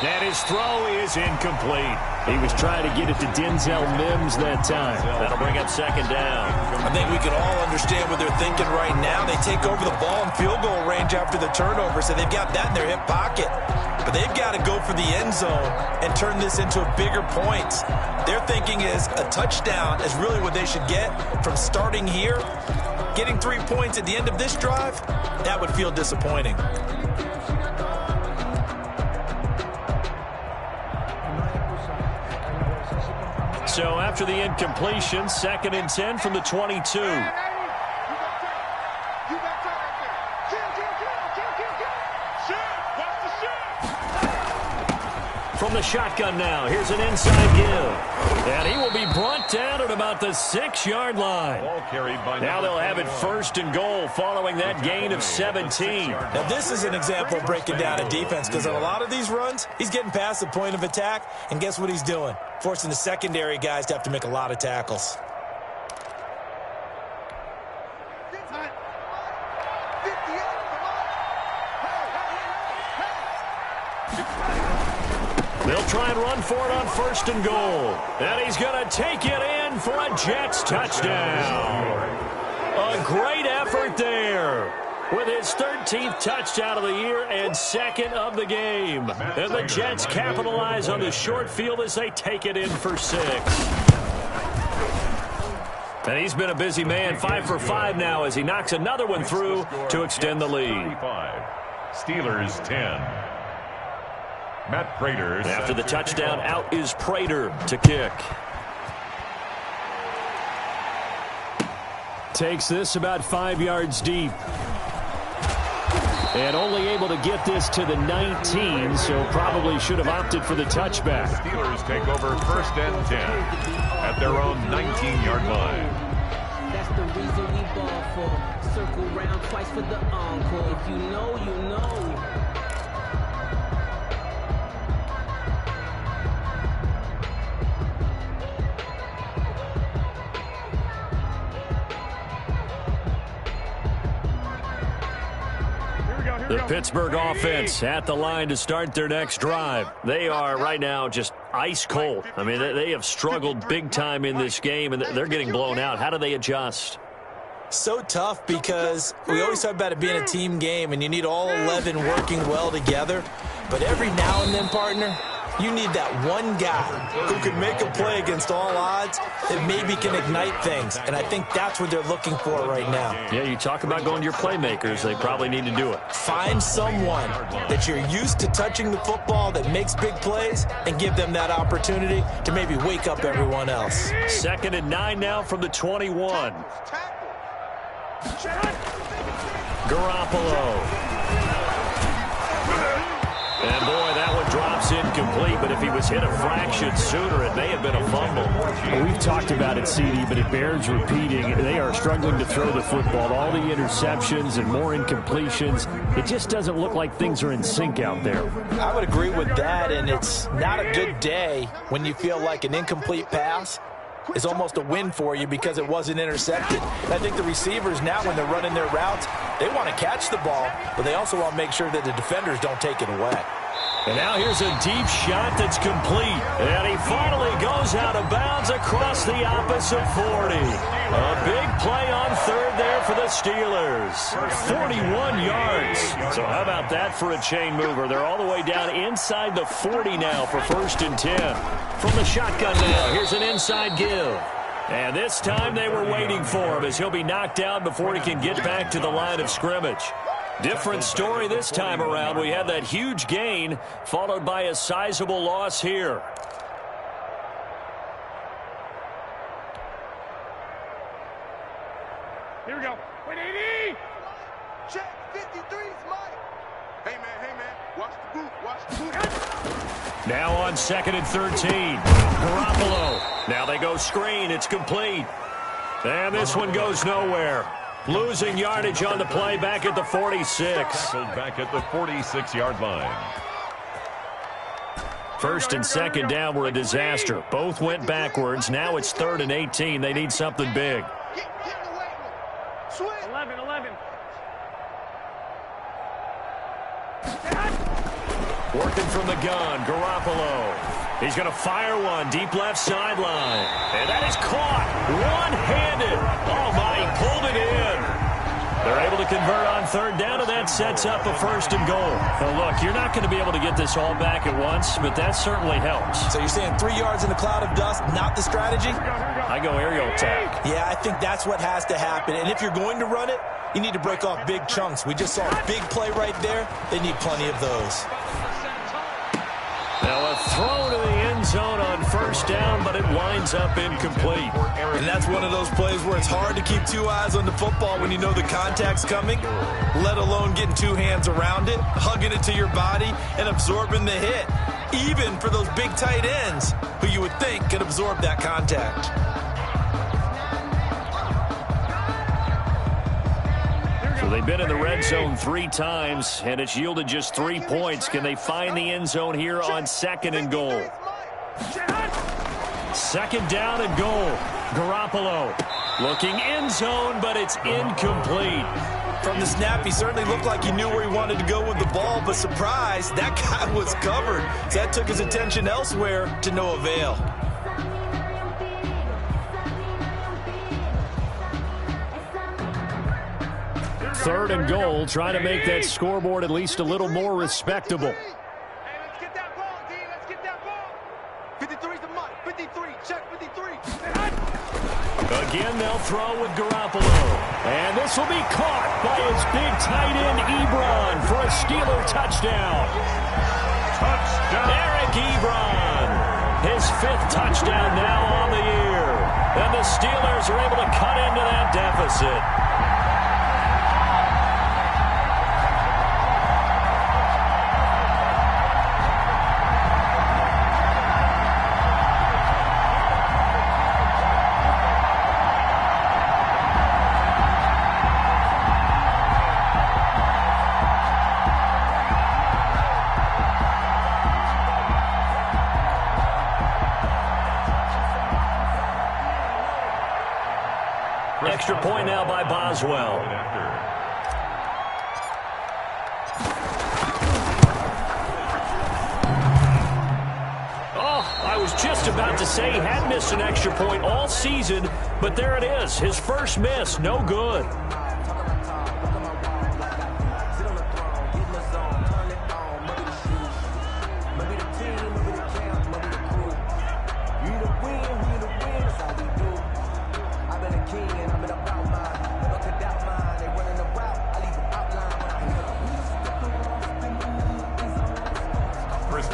Speaker 3: And his throw is incomplete. He was trying to get it to Denzel Mims that time. That'll bring up 2nd down.
Speaker 5: I think we can all understand what they're thinking right now. They take over the ball in field goal range after the turnover, so they've got that in their hip pocket. But they've got to go for the end zone and turn this into a bigger point. Their thinking is a touchdown is really what they should get from starting here. Getting 3 points at the end of this drive, that would feel disappointing.
Speaker 3: So after the incompletion, 2nd and 10 from the 22. From the shotgun now, here's an inside give. And he will be brought down at about the 6-yard line. Now they'll have it 1st and goal following that gain of 17.
Speaker 5: Now this is an example of breaking down a defense because on a lot of these runs, he's getting past the point of attack, and guess what he's doing? Forcing the secondary guys to have to make a lot of tackles.
Speaker 3: They'll try and run for it on 1st and goal. And he's going to take it in for a Jets touchdown. A great effort there. with his 13th touchdown of the year and second of the game. And the Jets capitalize on the short field as they take it in for 6. And he's been a busy man, 5 for 5 now as he knocks another one through to extend the lead.
Speaker 4: Steelers 10. Matt Prater.
Speaker 3: After the touchdown, out is Prater to kick. Takes this about 5 yards deep. And only able to get this to the 19, so probably should have opted for the touchback.
Speaker 4: Steelers take over 1st and 10 at their own 19-yard line.
Speaker 8: That's the reason we ball for. Circle round twice for the encore. If you know, you know.
Speaker 3: The Pittsburgh offense at the line to start their next drive. They are right now just ice cold. I mean, they have struggled big time in this game, and they're getting blown out. How do they adjust?
Speaker 5: So tough because we always talk about it being a team game, and you need all 11 working well together. But every now and then, partner, you need that one guy who can make a play against all odds that maybe can ignite things. And I think that's what they're looking for right now.
Speaker 3: Yeah, you talk about going to your playmakers. They probably need to do it.
Speaker 5: Find someone that you're used to touching the football that makes big plays and give them that opportunity to maybe wake up everyone else.
Speaker 3: 2nd and 9 now from the 21. Garoppolo. And, boy, that one drops incomplete, but if he was hit a fraction sooner, it may have been a fumble.
Speaker 9: Well, we've talked about it, CD, but it bears repeating. They are struggling to throw the football. All the interceptions and more incompletions. It just doesn't look like things are in sync out there.
Speaker 5: I would agree with that, and it's not a good day when you feel like an incomplete pass is almost a win for you because it wasn't intercepted. And I think the receivers now, when they're running their routes, they want to catch the ball, but they also want to make sure that the defenders don't take it away.
Speaker 3: And now here's a deep shot that's complete. And he finally goes out of bounds across the opposite 40. A big play on 3rd there for the Steelers. 41 yards. So how about that for a chain mover? They're all the way down inside the 40 now for 1st and 10. From the shotgun now, here's an inside give. And this time they were waiting for him as he'll be knocked down before he can get back to the line of scrimmage. Different story this time around. We had that huge gain followed by a sizable loss here.
Speaker 6: Here we go. Wait, 80! Check, 53's Mike. Hey, man, watch the boot, watch the boot.
Speaker 3: Now on 2nd and 13. Garoppolo. Now they go screen. It's complete. And this one goes nowhere. Losing yardage on the play back at the 46.
Speaker 4: Back at the 46-yard line.
Speaker 3: 1st and 2nd down were a disaster. Both went backwards. Now it's 3rd and 18. They need something big.
Speaker 6: 11.
Speaker 3: Working from the gun, Garoppolo. He's going to fire one deep left sideline. And that is caught one-handed. Oh, my, he pulled it in. They're able to convert on 3rd down, and that sets up a 1st and goal. Well, look, you're not going to be able to get this all back at once, but that certainly helps.
Speaker 5: So you're saying 3 yards in a cloud of dust, not the strategy?
Speaker 3: I go aerial attack.
Speaker 5: Yeah, I think that's what has to happen. And if you're going to run it, you need to break off big chunks. We just saw a big play right there. They need plenty of those.
Speaker 3: Now a throw to the end zone on 1st down, but it winds up incomplete.
Speaker 5: And that's one of those plays where it's hard to keep 2 eyes on the football when you know the contact's coming, let alone getting 2 hands around it, hugging it to your body, and absorbing the hit, even for those big tight ends who you would think could absorb that contact.
Speaker 3: So they've been in the red zone 3 times, and it's yielded just 3 points. Can they find the end zone here on 2nd and goal? 2nd down and goal. Garoppolo looking end zone, but it's incomplete.
Speaker 5: From the snap, he certainly looked like he knew where he wanted to go with the ball, but surprise, that guy was covered. So that took his attention elsewhere to no avail.
Speaker 3: 3rd and goal, trying to make that scoreboard at least a little more respectable.
Speaker 6: Hey, let's get that ball, D. Let's get that ball. 53's the month. 53. Check 53.
Speaker 3: Again, they'll throw with Garoppolo. And this will be caught by his big tight end, Ebron, for a Steeler touchdown. Eric Ebron, his 5th touchdown now on the year. And the Steelers are able to cut into that deficit. Extra point now by Boswell. Oh, I was just about to say he had missed an extra point all season, but there it is. His first miss, no good.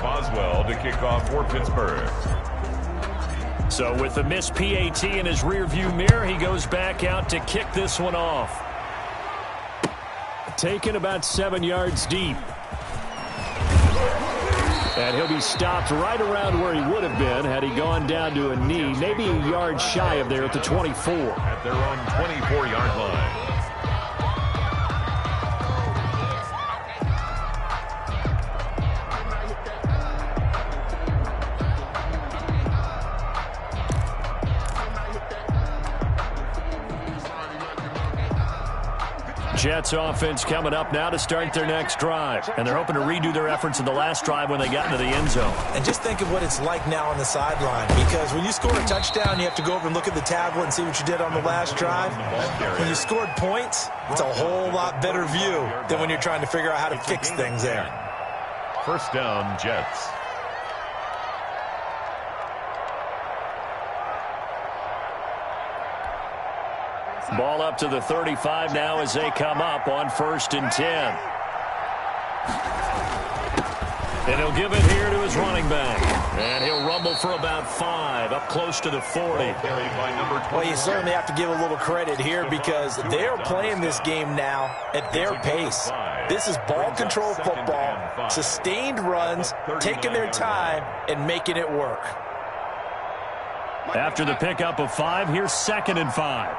Speaker 4: Boswell to kick off for Pittsburgh.
Speaker 3: So with the missed PAT in his rearview mirror, he goes back out to kick this one off. Taken about 7 yards deep. And he'll be stopped right around where he would have been had he gone down to a knee, maybe a yard shy of there at the 24.
Speaker 4: At their own 24-yard line.
Speaker 3: Jets offense coming up now to start their next drive. And they're hoping to redo their efforts in the last drive when they got into the end zone.
Speaker 5: And just think of what it's like now on the sideline, because when you score a touchdown, you have to go over and look at the tablet and see what you did on the last drive. When you scored points, it's a whole lot better view than when you're trying to figure out how to fix things there.
Speaker 4: First down, Jets.
Speaker 3: Ball up to the 35 now as they come up on 1st and 10. And he'll give it here to his running back. And he'll rumble for about 5, up close to the 40.
Speaker 5: Well, you certainly have to give a little credit here because they're playing this game now at their pace. This is ball control football, sustained runs, taking their time, and making it work.
Speaker 3: After the pickup of 5, here's 2nd and 5.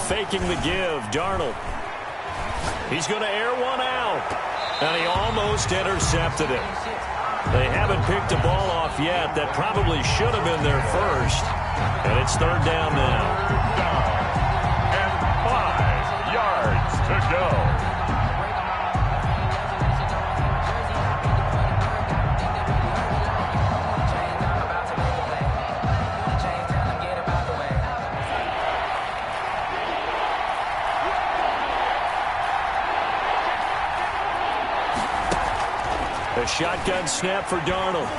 Speaker 3: Faking the give, Darnold. He's going to air one out. And he almost intercepted it. They haven't picked a ball off yet. That probably should have been their first. And it's 3rd down now.
Speaker 4: And 5 yards to go.
Speaker 3: A shotgun snap for Darnold.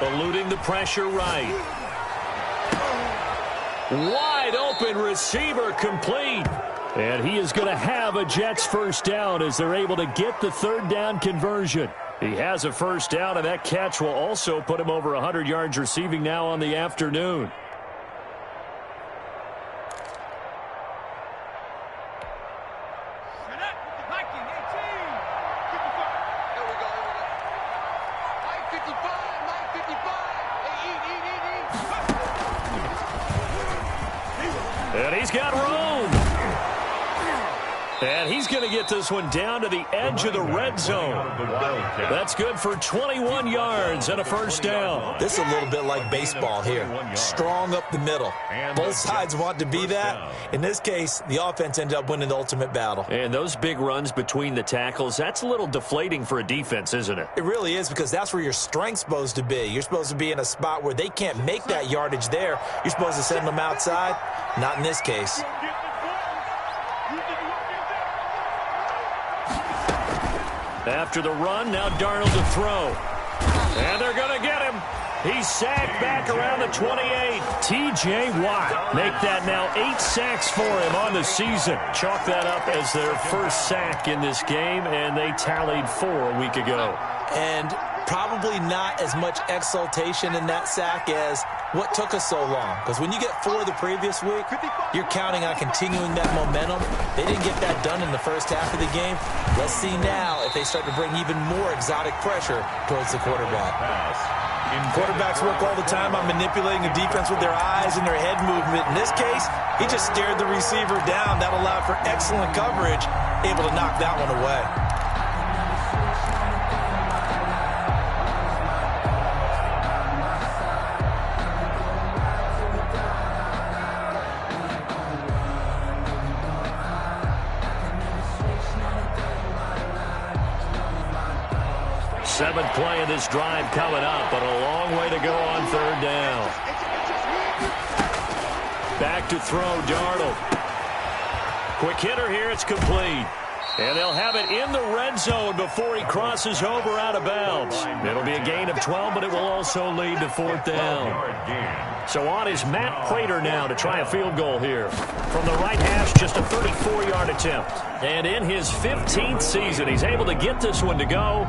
Speaker 3: Eluding the pressure right. Wide open receiver complete. And he is going to have a Jets first down as they're able to get the 3rd down conversion. He has a first down, and that catch will also put him over 100 yards receiving now on the afternoon. And he's got room. And he's going to get this one down to the edge of the red zone. That's good for 21 yards and a first down.
Speaker 5: This is a little bit like baseball here. Strong up the middle. Both sides want to be that. In this case, the offense ended up winning the ultimate battle.
Speaker 3: And those big runs between the tackles, that's a little deflating for a defense, isn't it?
Speaker 5: It really is, because that's where your strength's supposed to be. You're supposed to be in a spot where they can't make that yardage there. You're supposed to send them outside. Not in this case.
Speaker 3: After the run, now Darnold to throw. And they're going to get him. He's sacked back around the 28. T.J. Watt make that now 8 sacks for him on the season. Chalk that up as their first sack in this game, and they tallied 4 a week ago.
Speaker 5: And probably not as much exultation in that sack as what took us so long. Because when you get 4 the previous week, you're counting on continuing that momentum. They didn't get that done in the first half of the game. Let's see now if they start to bring even more exotic pressure towards the quarterback. Quarterbacks work all the time on manipulating a defense with their eyes and their head movement. In this case, he just stared the receiver down. That allowed for excellent coverage, able to knock that one away.
Speaker 3: 7th play of this drive coming up, but a long way to go on 3rd down. Back to throw, Darnold. Quick hitter here, it's complete. And they'll have it in the red zone before he crosses over out of bounds. It'll be a gain of 12, but it will also lead to 4th down. So on is Matt Prater now to try a field goal here. From the right hash, just a 34-yard attempt. And in his 15th season, he's able to get this one to go.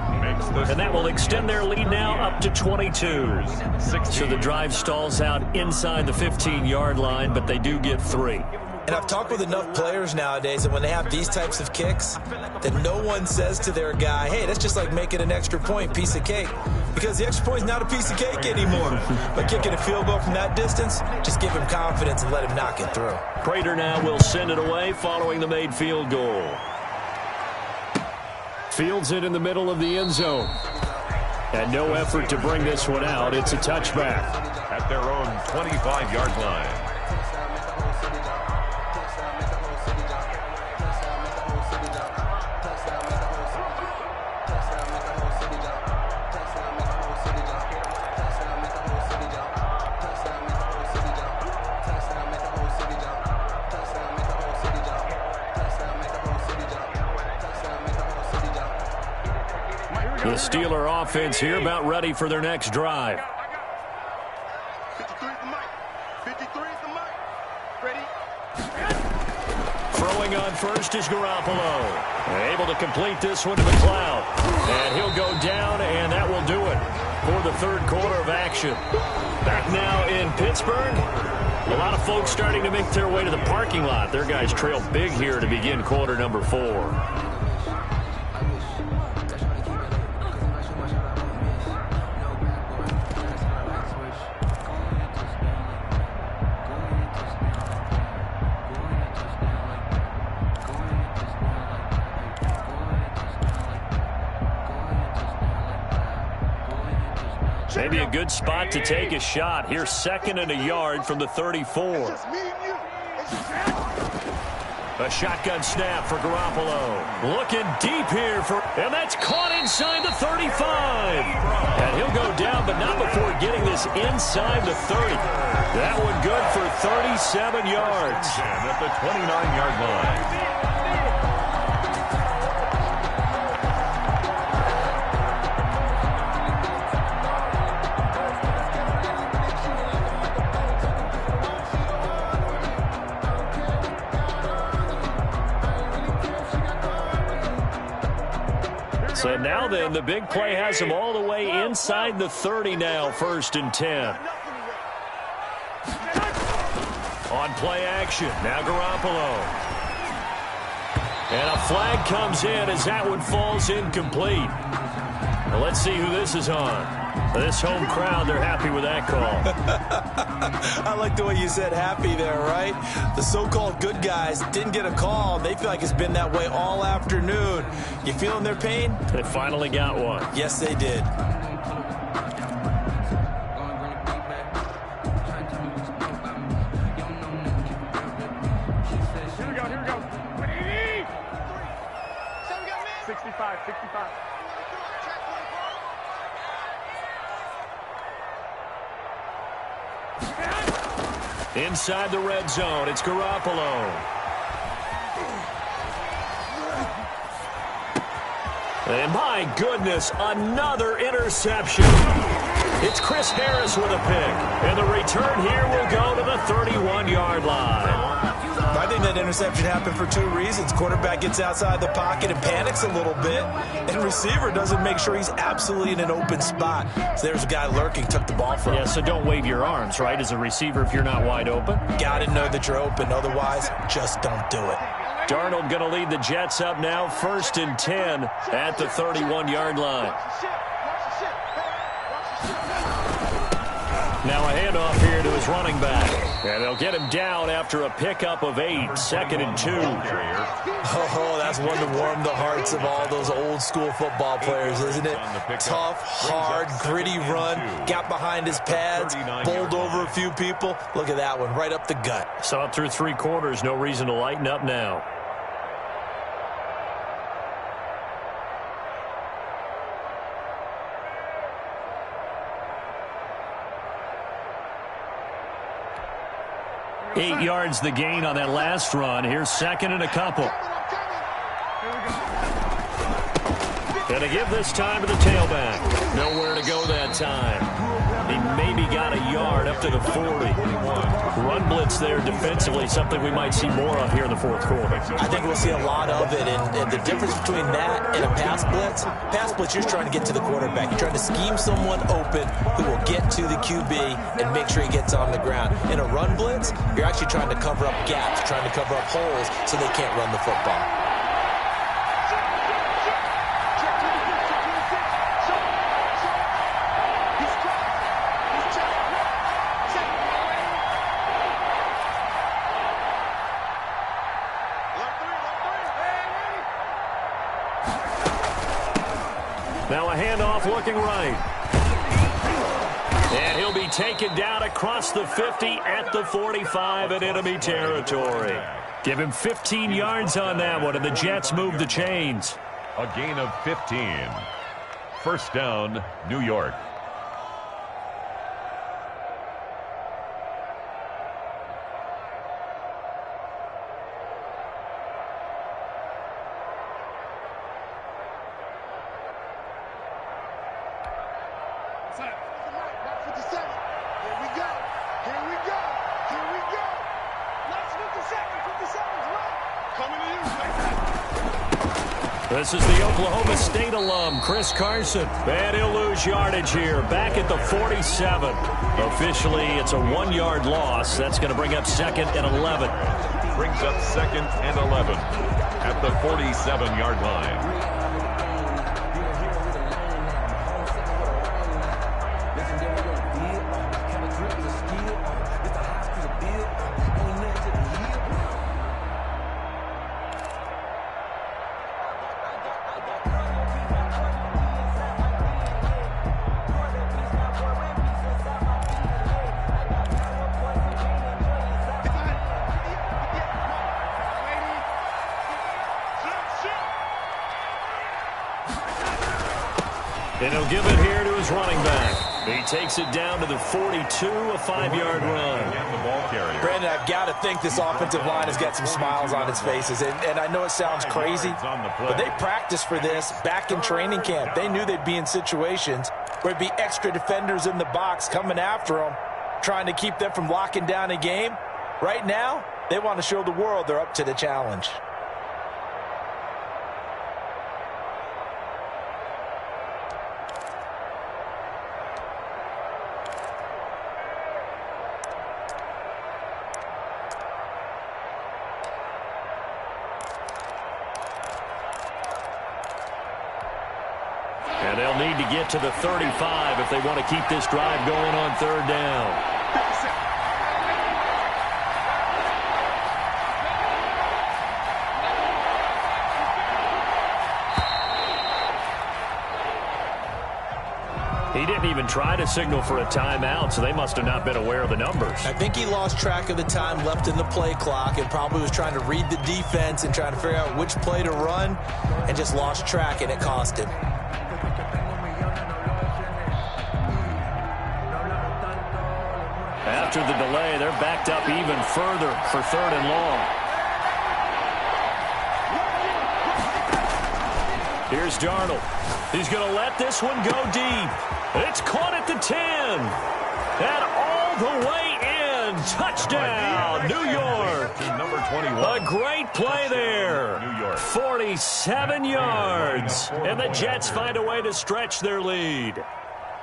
Speaker 3: And that will extend their lead now up to 22. So the drive stalls out inside the 15-yard line, but they do get 3.
Speaker 5: And I've talked with enough players nowadays that when they have these types of kicks, that no one says to their guy, hey, that's just like making an extra point, piece of cake. Because the extra point is not a piece of cake anymore. But kicking a field goal from that distance, just give him confidence and let him knock it through.
Speaker 3: Prater now will send it away following the made field goal. Fields it in the middle of the end zone. And no effort to bring this one out. It's a touchback.
Speaker 4: At their own 25-yard line.
Speaker 3: The Steeler offense here about ready for their next drive.
Speaker 6: 53 is the mic. 53 is the mic. Ready?
Speaker 3: Throwing on first is Garoppolo. Able to complete this one to McLeod. And he'll go down, and that will do it for the 3rd quarter of action. Back now in Pittsburgh. A lot of folks starting to make their way to the parking lot. Their guys trail big here to begin quarter number 4. Maybe a good spot to take a shot. Here's 2nd and a yard from the 34. A shotgun snap for Garoppolo. Looking deep here and that's caught inside the 35. And he'll go down, but not before getting this inside the 30. That one good for 37 yards.
Speaker 4: At the 29-yard line.
Speaker 3: So now then, the big play has him all the way inside the 30 now, 1st and 10. On play action, now Garoppolo. And a flag comes in as that one falls incomplete. Well, let's see who this is on. This home crowd, they're happy with that call.
Speaker 5: I like the way you said happy there, right? The so-called good guys didn't get a call. They feel like it's been that way all afternoon. You feeling their pain?
Speaker 3: They finally got one.
Speaker 5: Yes, they did.
Speaker 6: Here we go. 65.
Speaker 3: Inside the red zone, it's Garoppolo. And my goodness, another interception. It's Chris Harris with a pick. And the return here will go to the 31-yard line.
Speaker 5: I think that interception happened for two reasons. Quarterback gets outside the pocket and panics a little bit, and receiver doesn't make sure he's absolutely in an open spot. So there's a guy lurking, took the ball from him.
Speaker 3: Yeah, so don't wave your arms, right, as a receiver if you're not wide open.
Speaker 5: Got to know that you're open. Otherwise, just don't do it.
Speaker 3: Darnold going to lead the Jets up now, 1st and 10 at the 31-yard line. Now a handoff here to his running back. And they'll get him down after a pickup of 8, 2nd and 2.
Speaker 5: Oh, that's one to warm the hearts of all those old school football players, isn't it? Tough, hard, gritty run. Got behind his pads, bowled over a few people. Look at that one, right up the gut.
Speaker 3: Saw it through 3 quarters. No reason to lighten up now. Eight yards the gain on that last run. Here's 2nd and a couple. Gonna give this time to the tailback. Nowhere to go that time. He maybe got a yard up to the 40. Run blitz there defensively, something we might see more of here in the 4th quarter.
Speaker 5: I think we'll see a lot of it, and the difference between that and a pass blitz, you're trying to get to the quarterback. You're trying to scheme someone open who will get to the QB and make sure he gets on the ground. In a run blitz, you're actually trying to cover up gaps, trying to cover up holes so they can't run the football.
Speaker 3: Now a handoff looking right. And he'll be taken down across the 50 at the 45 in enemy territory. Give him 15 yards on that one, and the Jets move the chains.
Speaker 4: A gain of 15. 1st down, New York.
Speaker 3: This is the Oklahoma State alum, Chris Carson. And he'll lose yardage here, back at the 47. Officially, it's a 1-yard loss. That's going to bring up 2nd and 11.
Speaker 4: Brings up 2nd and 11 at the 47-yard line.
Speaker 3: And he'll give it here to his running back. He takes it down to the 42, a 5-yard run.
Speaker 5: Brandon, I've got to think this offensive line has got some smiles on its faces. And I know it sounds crazy, but they practiced for this back in training camp. They knew they'd be in situations where there'd be extra defenders in the box coming after them, trying to keep them from locking down a game. Right now, they want to show the world they're up to the challenge.
Speaker 3: And they'll need to get to the 35 if they want to keep this drive going on 3rd down. He didn't even try to signal for a timeout, so they must have not been aware of the numbers.
Speaker 5: I think he lost track of the time left in the play clock and probably was trying to read the defense and trying to figure out which play to run and just lost track, and it cost him.
Speaker 3: After the delay, they're backed up even further for 3rd and long. Here's Darnold. He's going to let this one go deep. It's caught at the 10. And all the way in. Touchdown, New York.
Speaker 4: Number 21.
Speaker 3: A great play there.
Speaker 4: New York.
Speaker 3: 47 yards. And the Jets find a way to stretch their lead.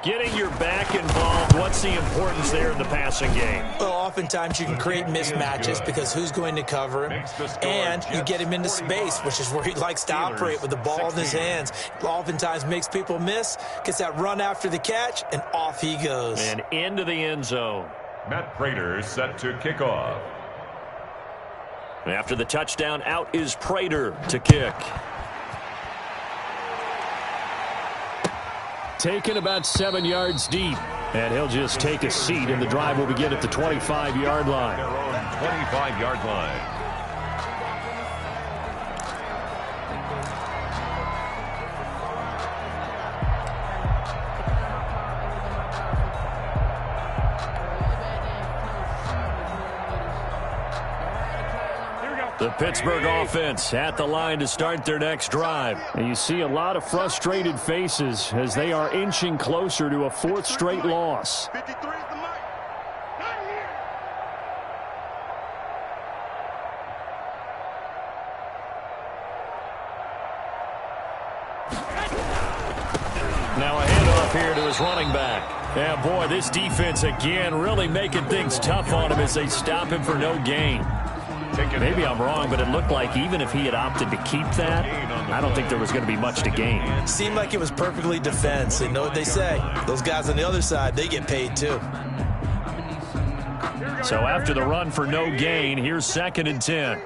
Speaker 3: Getting your back involved, what's the importance there in the passing game?
Speaker 5: Well, oftentimes you can create mismatches because who's going to cover him, and you get him into space, which is where he likes to operate with the ball in his hands. Oftentimes makes people miss, gets that run after the catch, and off he goes.
Speaker 3: And into the end zone.
Speaker 4: Matt Prater set to kick off.
Speaker 3: After the touchdown, out is Prater to kick. Taken about 7 yards deep. And he'll just take a seat, and the drive will begin at the 25-yard line.
Speaker 4: Their own 25-yard line.
Speaker 3: The Pittsburgh offense at the line to start their next drive.
Speaker 9: And you see a lot of frustrated faces as they are inching closer to a 4th straight loss.
Speaker 6: 53 is the mic. Not here.
Speaker 3: Now a handoff here to his running back. Yeah, boy, this defense again really making things tough on him as they stop him for no gain. Maybe I'm wrong, but it looked like even if he had opted to keep that, I don't think there was going to be much to gain.
Speaker 5: Seemed like it was perfectly defense. And know what they say? Those guys on the other side, they get paid too.
Speaker 3: So after the run for no gain, here's 2nd and 10.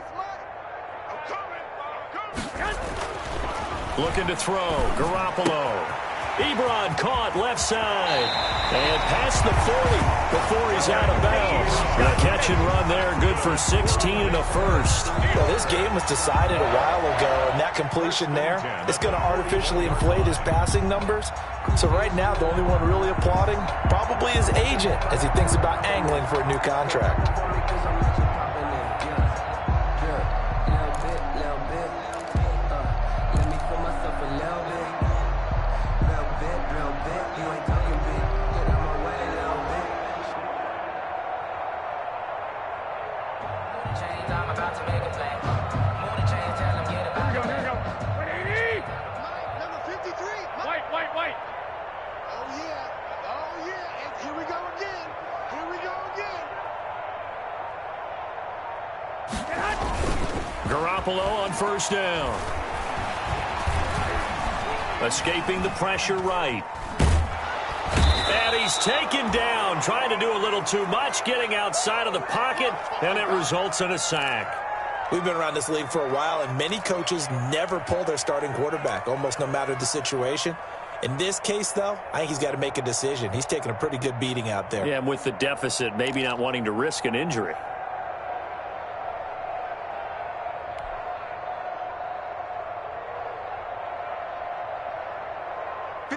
Speaker 3: Looking to throw. Garoppolo. Ebron caught left side. And past the 40 before he's out of bounds. The catch and run there, good for 16 and a first.
Speaker 5: Well, this game was decided a while ago, and that completion there, it's going to artificially inflate his passing numbers. So right now, the only one really applauding probably his agent as he thinks about angling for a new contract.
Speaker 3: Garoppolo on 1st down. Escaping the pressure right. And he's taken down, trying to do a little too much, getting outside of the pocket, and it results in a sack.
Speaker 5: We've been around this league for a while, and many coaches never pull their starting quarterback, almost no matter the situation. In this case, though, I think he's got to make a decision. He's taking a pretty good beating out there.
Speaker 3: Yeah, and with the deficit, maybe not wanting to risk an injury.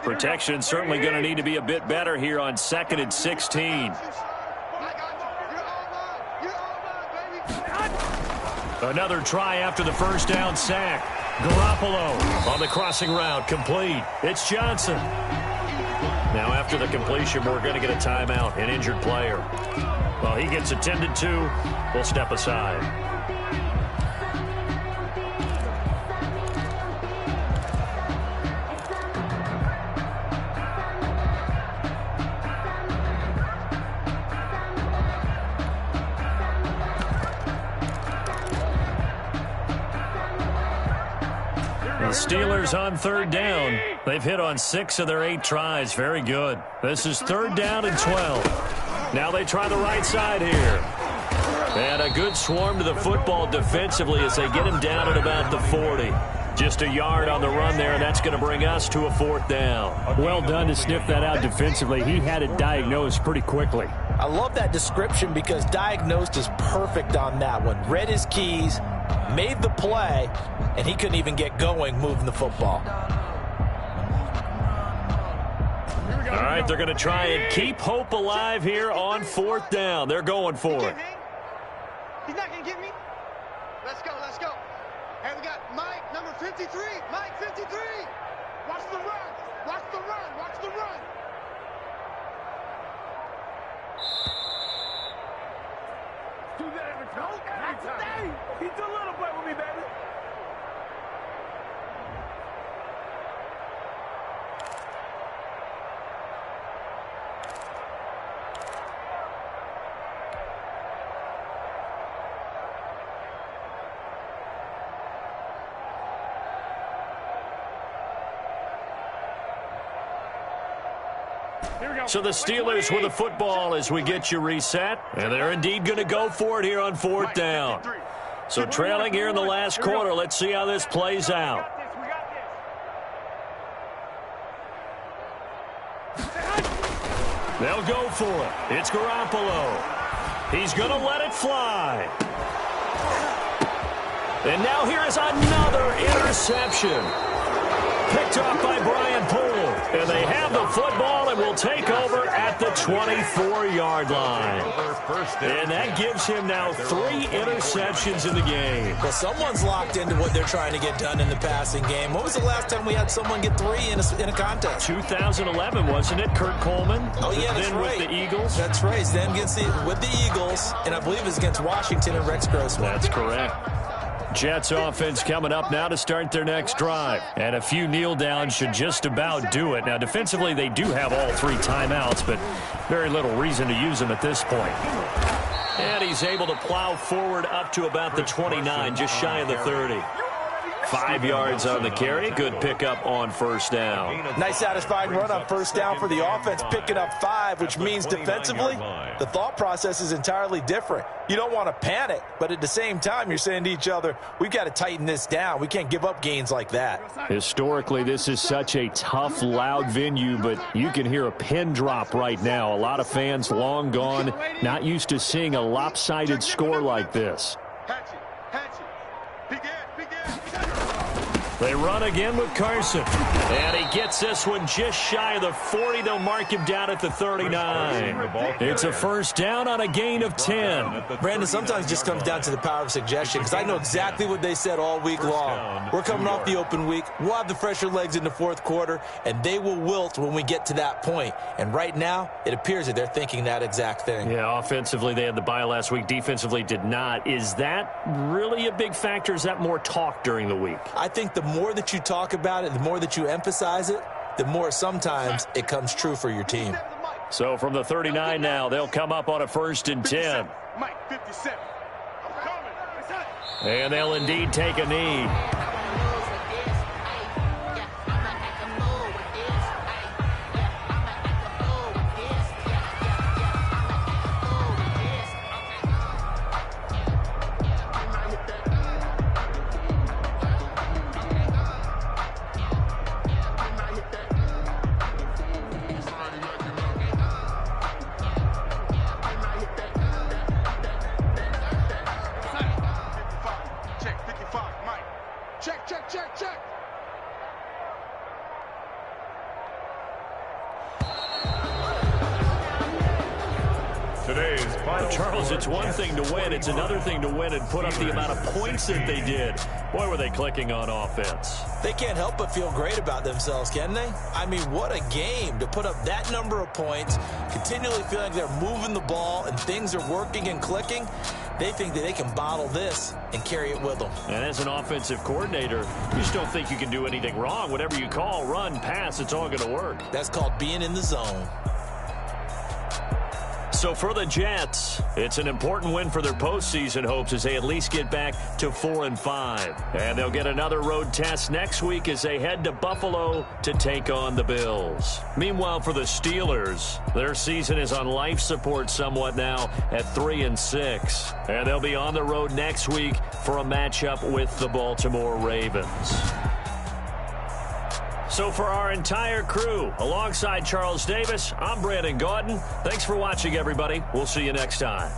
Speaker 3: Protection certainly going to need to be a bit better here on 2nd and 16. Another try after the 1st down sack. Garoppolo on the crossing route, complete. It's Johnson. Now after the completion, we're going to get a timeout, an injured player. Well, he gets attended to. We'll step aside. The Steelers on 3rd down. They've hit on 6 of their 8 tries. Very good. This is 3rd down and 12. Now they try the right side here. And a good swarm to the football defensively as they get him down at about the 40. Just a yard on the run there, and that's going to bring us to a 4th down.
Speaker 9: Well done to sniff that out defensively. He had it diagnosed pretty quickly.
Speaker 7: I love that description because diagnosed is perfect on that one. Read his keys, made the play, and he couldn't even get going moving the football.
Speaker 3: All right, they're going to try and keep hope alive here on 4th down. They're going for it.
Speaker 6: He's not going to get me. Let's go, let's go. Hey, we got Mike, number 53. Mike, 53. Watch the run. Watch the run. Watch the run. Do that every time. Every time. He's a little bit with me, baby.
Speaker 3: So the Steelers with the football as we get you reset. And they're indeed going to go for it here on 4th down. So trailing here in the last quarter. Let's see how this plays out. They'll go for it. It's Garoppolo. He's going to let it fly. And now here is another interception. Picked off by Brian Poole. And they have the football and will take over at the 24-yard line. And that gives him now 3 interceptions in the game.
Speaker 5: Well, someone's locked into what they're trying to get done in the passing game. When was the last time we had someone get 3 in a contest?
Speaker 3: 2011, wasn't it? Kurt Coleman?
Speaker 5: Oh, yeah, that's right.
Speaker 3: With the Eagles?
Speaker 5: That's right. Then with the Eagles, and I believe it's against Washington and Rex Grossman.
Speaker 3: That's correct. Jets offense coming up now to start their next drive. And a few kneel downs should just about do it. Now, defensively, they do have all 3 timeouts, but very little reason to use them at this point. And he's able to plow forward up to about the 29, just shy of the 30. 5 yards on the carry. Good pickup on 1st down.
Speaker 5: Nice satisfying run on 1st down for the offense, picking up 5, which means defensively, the thought process is entirely different. You don't want to panic, but at the same time, you're saying to each other, we've got to tighten this down. We can't give up gains like that.
Speaker 9: Historically, this is such a tough, loud venue, but you can hear a pin drop right now. A lot of fans long gone, not used to seeing a lopsided score like this.
Speaker 3: They run again with Carson. And he gets this one just shy of the 40. They'll mark him down at the 39. It's a 1st down on a gain of 10.
Speaker 5: Brandon, sometimes it just comes down to the power of suggestion, because I know exactly what they said all week long. We're coming off the open week. We'll have the fresher legs in the 4th quarter, and they will wilt when we get to that point. And right now, it appears that they're thinking that exact thing.
Speaker 3: Yeah, offensively, they had the bye last week. Defensively, did not. Is that really a big factor? Is that more talk during the week?
Speaker 5: I think the more that you talk about it, the more that you emphasize it, the more sometimes it comes true for your team.
Speaker 3: So from the 39 now, they'll come up on a 1st and 10.
Speaker 6: Mike, 57.
Speaker 3: And they'll indeed take a knee. Charles, it's one thing to win. It's another thing to win and put up the amount of points that they did. Boy, were they clicking on offense.
Speaker 5: They can't help but feel great about themselves, can they? I mean, what a game to put up that number of points, continually feeling like they're moving the ball and things are working and clicking. They think that they can bottle this and carry it with them.
Speaker 3: And as an offensive coordinator, you just don't think you can do anything wrong. Whatever you call, run, pass, it's all going to work.
Speaker 5: That's called being in the zone.
Speaker 3: So for the Jets, it's an important win for their postseason hopes as they at least get back to 4-5. And they'll get another road test next week as they head to Buffalo to take on the Bills. Meanwhile, for the Steelers, their season is on life support somewhat now at 3-6. And they'll be on the road next week for a matchup with the Baltimore Ravens. So for our entire crew, alongside Charles Davis, I'm Brandon Gaudin. Thanks for watching, everybody. We'll see you next time.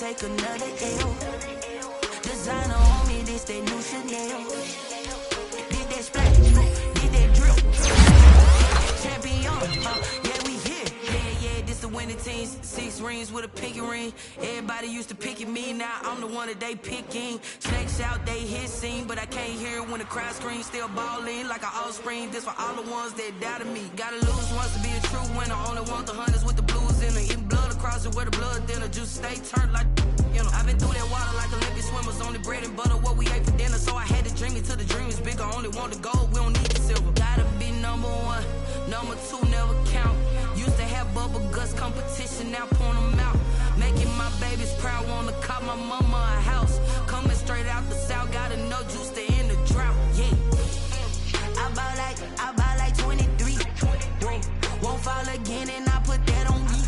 Speaker 10: take another L. Designer on me, this that new Chanel. Did that splash, did that drip. Champion, yeah, we here. Yeah, this the winning team. 6 rings with a pinky ring. Everybody used to pick at me, now I'm the one that they picking. Snakes out, they hit scene, but I can't hear it when the crowd screams. Still balling like an offspring. This for all the ones that doubted me. Gotta lose once to be a true winner. Only want the hunters with the blues in it. Eating blood across it where the blood dinner. Juice stay turned like You know, I've been through that water like Olympic swimmers. Only bread and butter, what we ate for dinner. So I had to dream it till the dream is bigger. Only want the gold, we don't need the silver. Gotta be number one, number two never count. Used to have bubble guts competition, now point them out. Making my babies proud, wanna cop my mama a house. Coming straight out the south, got enough juice to end the drought. Yeah, I bought like 23. Won't fall again, and I put that on me.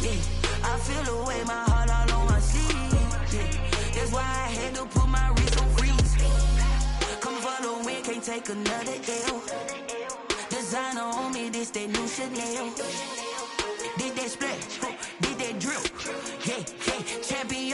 Speaker 10: Yeah, I feel the way, my heart all on my sleeve. Yeah, that's why I had to put my wrist on freeze. Come for the win, can't take another L. Designer on me, this that new Chanel. Did that splash, did that drill. Yeah, champion,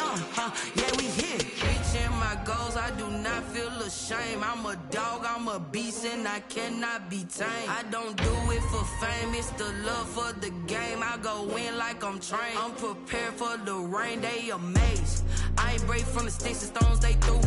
Speaker 10: yeah, we here. Reaching my goals, I do not feel ashamed. I'm a dog, I'm a beast, and I cannot be tamed. I don't do it for fame, it's the love for the game. I go in like I'm trained. I'm prepared for the rain, they amazed. I ain't break from the sticks and stones they threw.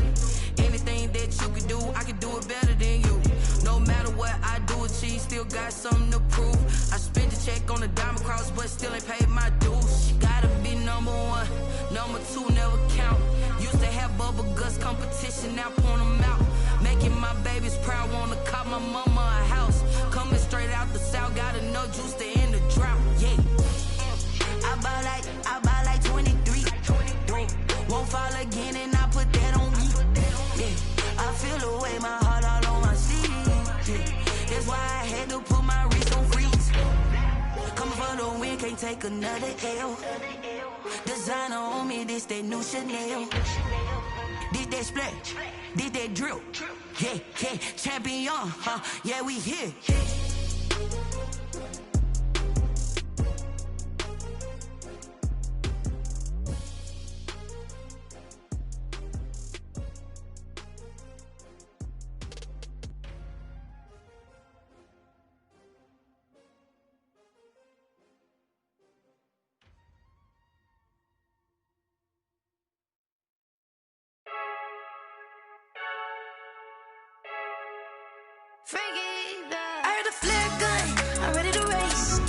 Speaker 10: Anything that you can do, I can do it better than you. No matter what I do achieve, still got something to prove. I spent the check on the diamond cross, but still ain't paid my dues. Gotta be number one, number two never count. Used to have bubble guts competition, now point them out. Making my babies proud, wanna cop my mama a house. Coming straight out the south, got enough juice to end the drought. Yeah, I bought like 23. Won't fall again, and I put that on me. Yeah, I feel the way, my heart all on my sleeve. Yeah, that's why I had to put my wrist on freeze. Coming for the win, can't take another L. Designer on me, this that new Chanel. Did that splash, did that drill. Yeah, champion, yeah, we here.
Speaker 2: I heard a flare gun, I'm ready to race.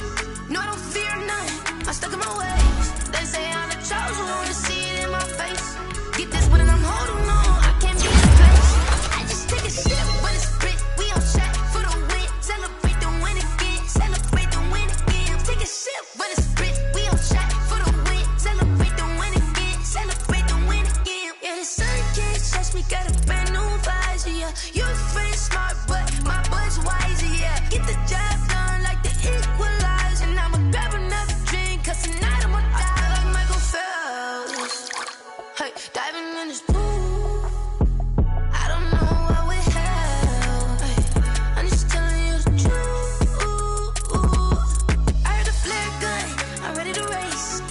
Speaker 2: No, I don't fear none, I'm stuck in my ways. They say I'm the chosen one, to see it in my face. Get this one and I'm holding on, I can't be replaced. I just take a sip when it's split, we on track for the win. Celebrate the win again, celebrate the win again. Take a sip when it's split, we on track for the win. Celebrate the win again, celebrate the win again. Yeah, the sun can't touch me, got a brand new visor, yeah. You're friend smart, but my bud's wiser, yeah. Get the job done like the equalizer. And I'ma grab another drink, cause tonight I'ma die like Michael Phelps. Hey, diving in this pool, I don't know what we have. Hey, I'm just telling you the truth. I heard a flare gun, I'm ready to race.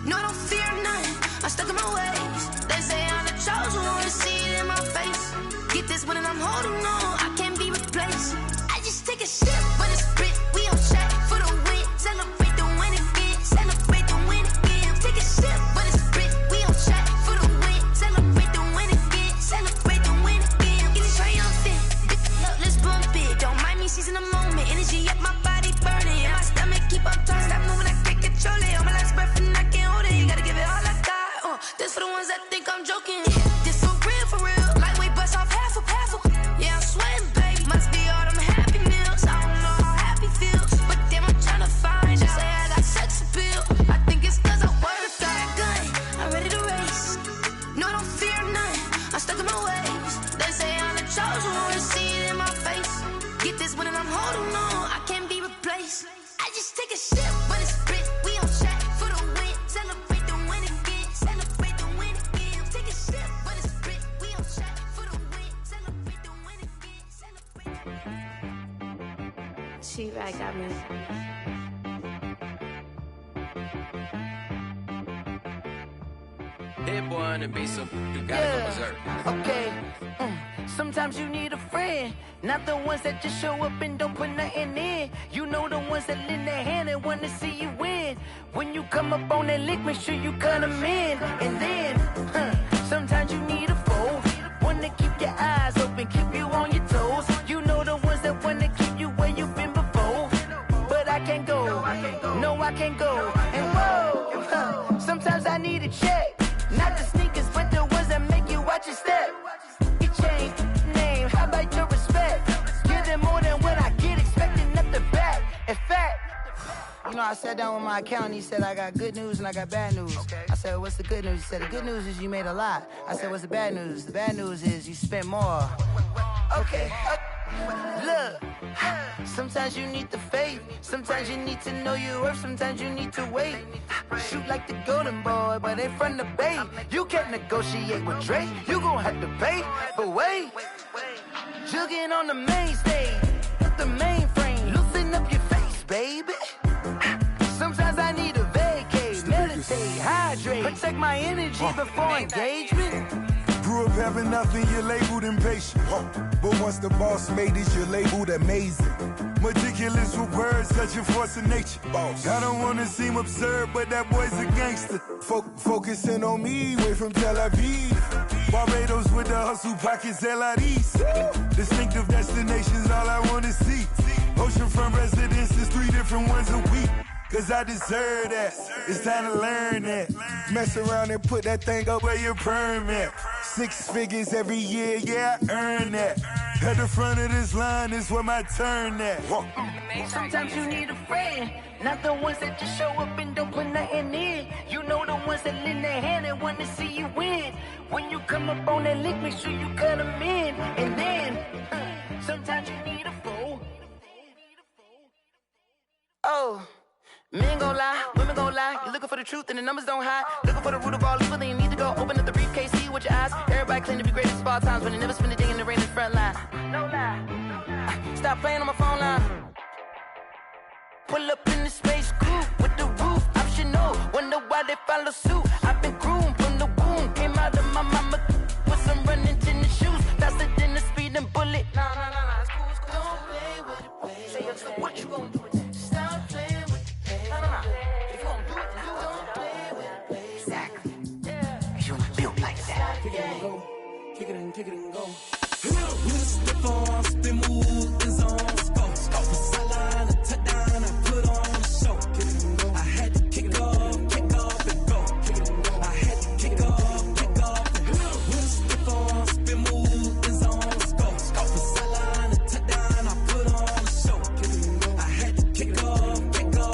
Speaker 2: No, I don't fear none, I'm stuck in my ways. They say I'm the chosen one, to see it in my face. Get this one and I'm holding on, I can't be replaced. I just take a sip when it's split, we on track for the win. Celebrate the win again, celebrate the win again. Take a sip when it's split, we on track for the win. Celebrate the win again, celebrate the win again. Get it triumphant, let's bump it. Don't mind me seizing the moment, energy up my body burning. And my stomach keep on turning, stop moving, I can't control it. On my last breath and I can't hold it, you gotta give it all I got. This for the ones that think I'm joking. This for real, lightweight bust off half a. Yeah, I'm sweating, baby. Must be all them happy meals. I don't know how happy feels, but damn, I'm trying to find out. Say I got sex appeal. I think it's cause I wear the flag gun. I'm ready to race. No, I don't fear none, I'm stuck in my ways. They say I'm the chosen one, to see it in my face. Get this one and I'm holding on, I can't be replaced. I just take a sip when it's split, we on track for the win. Celebrate the win again, celebrate the win again. Take a sip when it's split, we on track for the win. Celebrate the win again, celebrate the win.
Speaker 11: She right got me.
Speaker 12: That boy on the beat, so you gotta go berserk.
Speaker 13: Okay. Sometimes you need a friend, not the ones that just show up and don't put nothing in. You know the ones that lend their hand and want to see you win. When you come up on that lick, make sure you cut them in. And then, sometimes you need a foe, one to keep your eyes open, keep you on your toes. You know the ones that want to keep you where you've been before. But I can't go, no I can't go. And whoa, sometimes I need a check, not to know, I sat down with my accountant. He said, I got good news and I got bad news. Okay. I said, what's the good news? He said, the good news is you made a lot. I said, what's the bad news? The bad news is you spent more. Okay. Look, sometimes you need the faith. Sometimes you need to know your worth. Sometimes you need to wait. Shoot like the golden boy, but ain't from the bay. You can't negotiate with Drake. You gon' have to pay. But wait, jugging on the main stage. The mainframe, loosen up your face, baby. Sometimes I need a vacate, meditate, hydrate, protect my energy before engagement.
Speaker 11: Grew up having nothing, you're labeled impatient. But once the boss made it, you're labeled amazing. Meticulous with words, such a force of nature. I don't wanna seem absurd, but that boy's a gangster. Focusing on me, way from Tel Aviv. Barbados with the hustle pockets, LIDs. Distinctive destinations, all I wanna see. Oceanfront residences, 3 different ones a week. Cause I deserve that, it's time to learn that. Mess around and put that thing up where your permit. 6 figures every year, yeah, I earn that. At the front of this line is where my turn at.
Speaker 13: Sometimes you need a friend, not the ones that just show up and don't put nothing in. You know the ones that lend their hand and want to see you win. When you come up on that lick, make sure you cut them in. And then, sometimes you need a fool. Oh. Men gon' lie, women gon' lie. You're looking for the truth and the numbers don't hide. Looking for the root of all evil, then you need to go open up the briefcase, see with your eyes. Everybody claim to be greatest of all times, but they never spend a day in the rain in the front line. No lie. Stop playing on my phone line. Pull up in the space coupe with the roof optional. Wonder why they follow suit. I've been groomed from the womb. Came out of my mama with some running tennis shoes. Faster than the speeding bullet. Nah, it's cool, it's cool. Don't play with it, play. Say, what you gon' do with that? Stop playing. If you gon' do it, you don't play with it. Exactly. Yeah. You built like that. Kick it and go. Kick it and go.
Speaker 14: With the form, spin move is on scope. For sideline, a touchdown, I put on a show. I had to kick off and go. I had to kick off and go. With the form, spin move is on scope. For sideline, a touchdown, I put on a show. I had to kick off and go.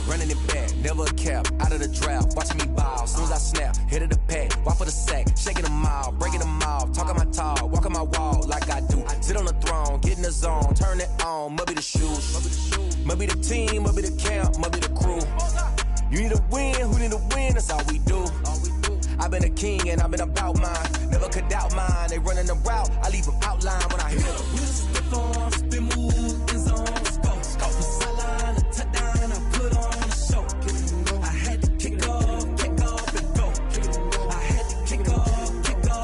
Speaker 15: Running it back, never a cap, out of the draft, watching me ball, soon as I snap, hit of the pack, walk for the sack, shaking them out, breaking them off, talking my talk, walking my wall like I do, sit on the throne, get in the zone, turn it on, must be the shoes, must be the team, must be the camp, must be the crew, you need a win, who need a win, that's all we do. I've been a king and I've been about mine, never could doubt mine, they running the route, I leave them outline when I hit them.
Speaker 14: With the form, spin move is on scope. For sideline, a touchdown, I put on a show. I had to kick off and go. I had to kick off and go.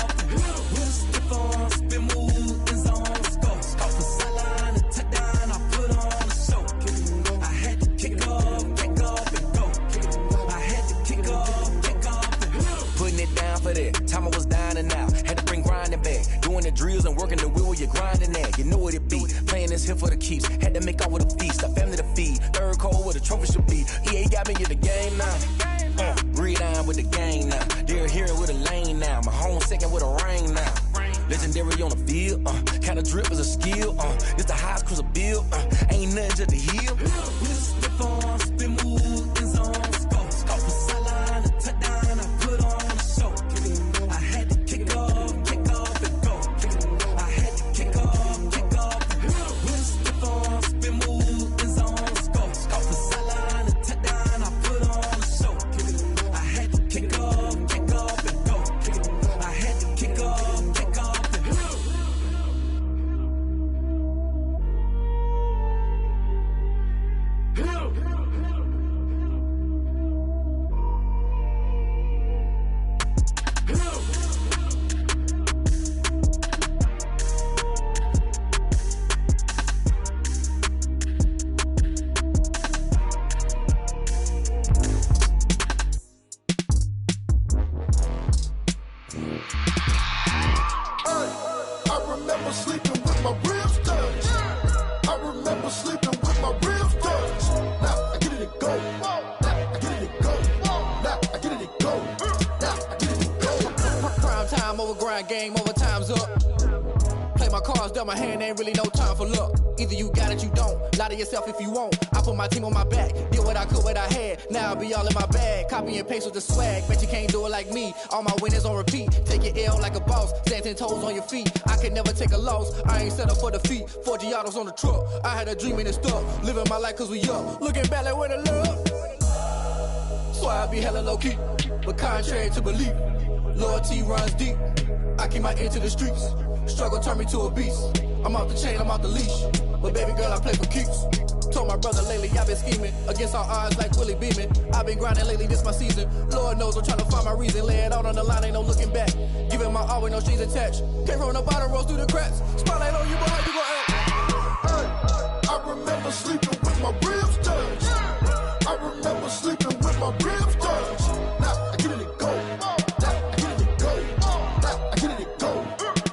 Speaker 14: With the form, spin move is on scope. For sideline, a touchdown, I put on a show. I had to kick off and go. I had to kick off and go.
Speaker 15: Putting it down for that, time I was down and out, had to bring grinding back, doing the drills and working the wheel where you're grinding at, you know what it be, playing this here for the keeps, had to make out with a feast, a family to feed, third cold where the trophy should be, EA got me in the game now, breathe on with the game now, they're here with a lane now, my home second with a rain now, legendary on the field, kinda drip is a skill, it's the highest cruiser bill, ain't nothing just the hill.
Speaker 14: With the form, spin move is on scope. For sideline, a touchdown, I put on a show. I had to kick off and go. I had to kick off and go. With the form, spin move is on scope. For sideline, a touchdown, I put on a show. I had to kick off and go. I had to kick off and go.
Speaker 16: cards dealt my hand, ain't really no time for luck. Either you got it, you don't. Lie to yourself if you won't. I put my team on my back, did what I could, what I had. Now I'll be all in my bag, copy and paste with the swag. Bet you can't do it like me. All my winners on repeat. Take your L like a boss, stand 10 toes on your feet. I can never take a loss. I ain't set up for defeat. 4 Giottos on the truck. I had a dream and it's stuck. Living my life cause we up. Looking back like where the love. So I be hella low key, but contrary to belief, loyalty runs deep. I keep my ear to the streets. Struggle turned me to a beast. I'm off the chain, I'm off the leash. But baby girl, I play for keeps. Told my brother lately, I've been scheming against all odds like Willie Beeman. I've been grinding lately, this my season. Lord knows I'm trying to find my reason. Lay it out on the line, ain't no looking back. Giving my all with no strings attached. Came from the bottom, rose through the cracks. Spotlight on you, boy, how you gon' act?
Speaker 11: I remember sleeping with my ribs touched. I remember sleeping with my ribs touched. Now I get it go. Now I get it go. Now I get it go.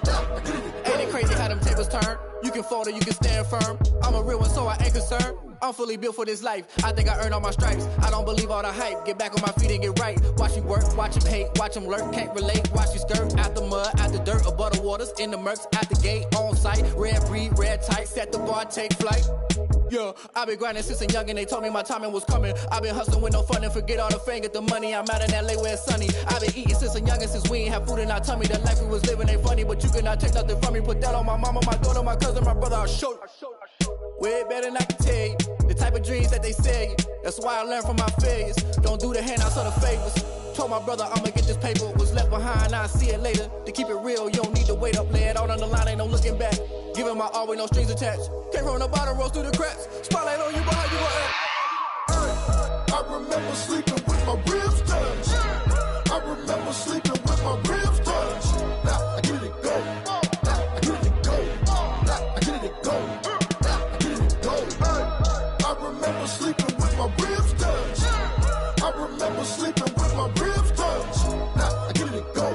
Speaker 11: Now I get it go.
Speaker 16: Ain't it crazy how them tables turn? You can fold or you can stand firm. I'm a real one, so I ain't concerned. I'm fully built for this life. I think I earned all my stripes. I don't believe all the hype. Get back on my feet and get right. Watch you work, watch him hate, watch him lurk. Can't relate, watch you skirt. Out the mud, out the dirt, above the waters, in the murks, at the gate, on site. Red breed, red tight, set the bar, take flight. Yeah, I been grinding since a young and they told me my timing was coming. I been hustling with no fun and forget all the fame, get the money. I'm out in LA where it's sunny. I been eating since a young and since we ain't have food in our tummy. The life we was living ain't funny, but you cannot take nothing from me. Put that on my mama, my daughter, my cousin, my brother, I'll show you. Way better than I can tell you. The type of dreams that they sell you. That's why I learned from my failures. Don't do the handouts or the favors. Told my brother I'ma get this paper. Was left behind, I'll see it later. To keep it real, you don't need to wait up. Lay it out on the line, ain't no looking back. Giving my all with no strings attached. Came from the bottom, rose through the cracks. Spotlight on you, boy, how you gon' act?
Speaker 11: I remember sleeping with my ribs touched. I remember sleeping with my ribs touched. Now I get it go. Now I get it go. Now I get it go. Now I get it go. I remember sleeping with my ribs touched. I remember sleeping with my ribs touched. Now I get it go.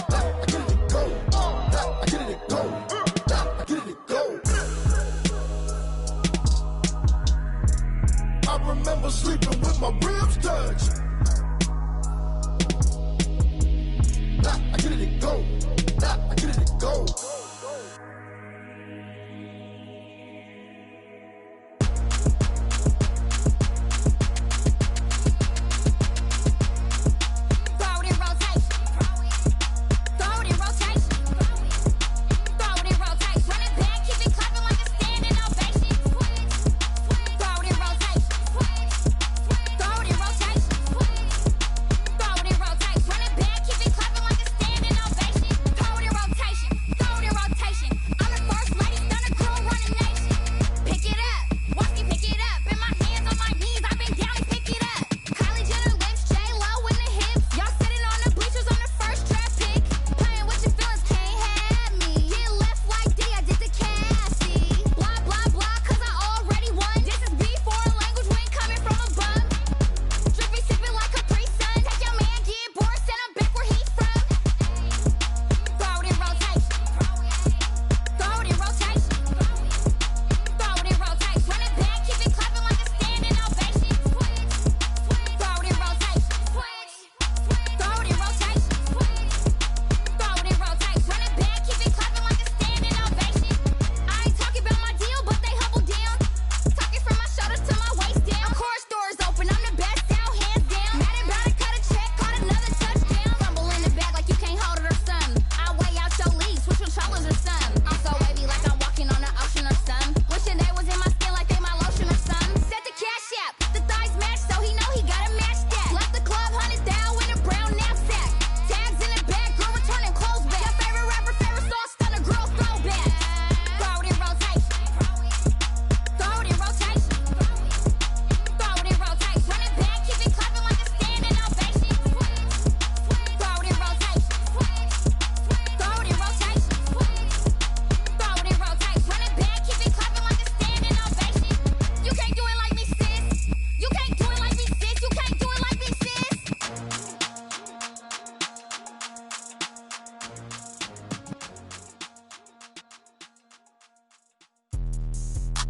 Speaker 11: Now I get it go. Now I get it go. Now I get it go. I remember sleeping with my ribs touched. Now I get it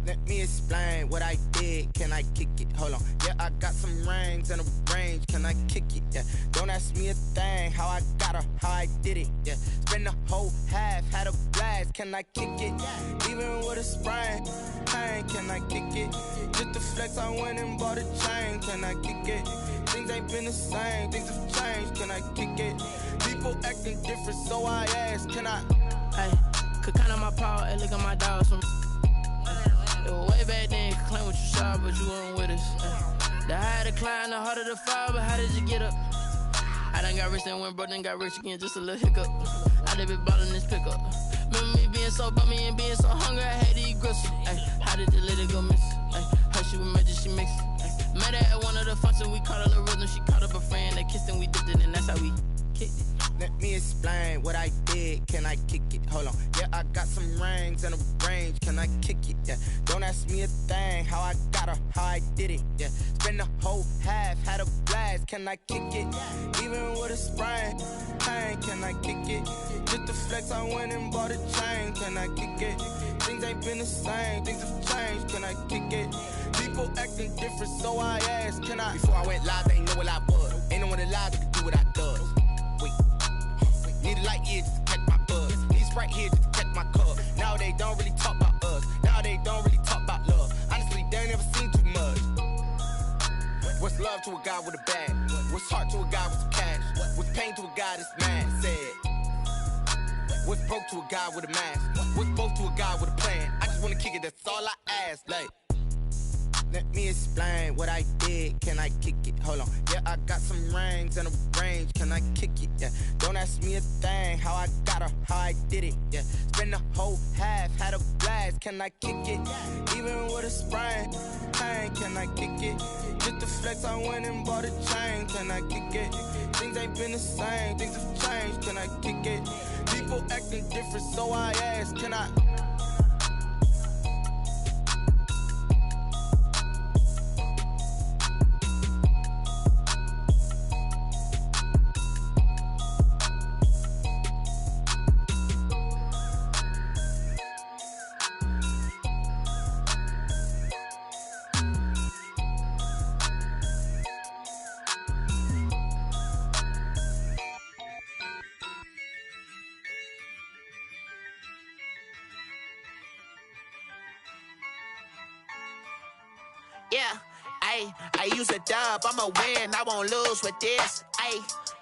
Speaker 17: Let me explain what I did. Can I kick it? Hold on. Yeah, I got some rings and a range. Can I kick it? Yeah. Don't ask me a thing. How I got her, how I did it. Yeah. Spend the whole half, had a blast. Can I kick it? Even with a sprain. Pain, can I kick it? Just to flex, I went and bought a chain. Can I kick it? Things ain't been the same. Things have changed. Can I kick it? People acting different, so I ask. Can I?
Speaker 8: Hey, could count on my power. Hey, look at my dogs from. It was way back then, you could claim what you saw, but you weren't with us. The higher the climb, the harder the fall, but how did you get up? I done got rich, then went broke, then got rich again, just a little hiccup. I done been ballin' this pickup. Remember me being so bummy and being so hungry, I had to eat gristle. Ay, how did the little go miss? Ay, her she was magic, she mixed. Met her at one of the functions, we caught a little rhythm, she caught up a friend, they kissed and we dipped it, and that's how we kicked it.
Speaker 17: Let me explain what I did. Can I kick it? Hold on. Yeah, I got some rings and a range. Can I kick it? Yeah. Don't ask me a thing. How I got her, how I did it. Yeah. Spend the whole half, had a blast. Can I kick it? Even with a sprain. Pain, can I kick it? Just to flex, I went and bought a chain. Can I kick it? Things ain't been the same. Things have changed. Can I kick it? People acting different, so I asked. Can I? Before I went live, they ain't know what I was. Ain't no one alive that could do what I does. Need a light here just to catch my buzz. Need Sprite here just to catch my cup. Now they don't really talk about us. Now they don't really talk about love. Honestly, they ain't never seen too much. What's love to a guy with a bag? What's heart to a guy with some cash? What's pain to a guy that's mad? Said. What's broke to a guy with a mask? What's both to a guy with a plan? I just wanna kick it, that's all I ask. Like, let me explain what I did. Can I kick it? Hold on. Yeah, I got some rings and a range. Can I kick it? Yeah. Don't ask me a thing. How I got her, how I did it. Yeah. Spend the whole half, had a blast. Can I kick it? Even with a sprain. Pain, can I kick it? Just to flex, I went and bought a chain. Can I kick it? Things ain't been the same. Things have changed. Can I kick it? People acting different, so I ask. Can I?
Speaker 18: Yeah, I use a dub, I'ma win, I won't lose with this.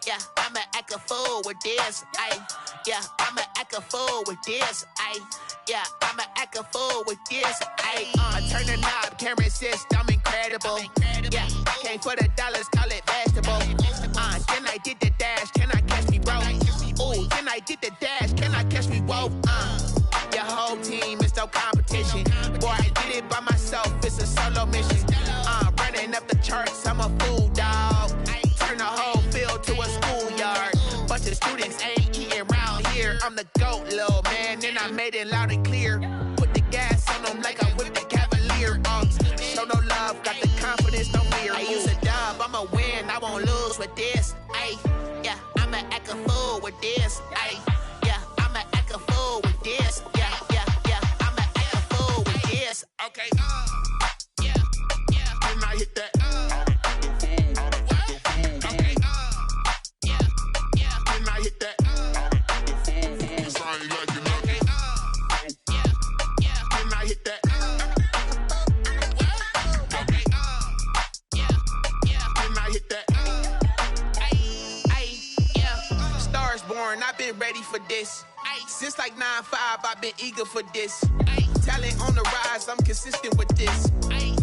Speaker 18: Yeah, I'ma act a fool with this. Yeah, I'ma act a fool with this. Yeah, I'ma act a fool with this. I turn the knob, can't resist, I'm incredible. Yeah, came for the dollars, call it vegetable. Then I did the dash, can I catch me, bro? Ooh, then I did the dash, can I catch me, whoa? Your whole team is no competition. Boy, I did it by myself, it's a solo mission. Running up the charts, I'm a fool, dog. Turn the whole field to a schoolyard. Bunch of students ain't eating round here. I'm the GOAT, little man, and I made it loud and clear. Put the gas on them like I whipped the Cavalier. Show no love, got the confidence, no fear. I use a dub, I'ma win, I won't lose with this. Yeah, I'ma act a fool with this. Yeah, I'ma act a fool with this. Yeah, I'ma act a fool with this. Okay, yeah, then I hit that. Okay, yeah, then I hit that. Cause I ain't like it, okay, yeah, then I hit that. Okay, yeah, then I hit that. Yeah, stars born, I've been ready for this. Since like 9-5, I've been eager for this. Talent on the rise, I'm consistent with this.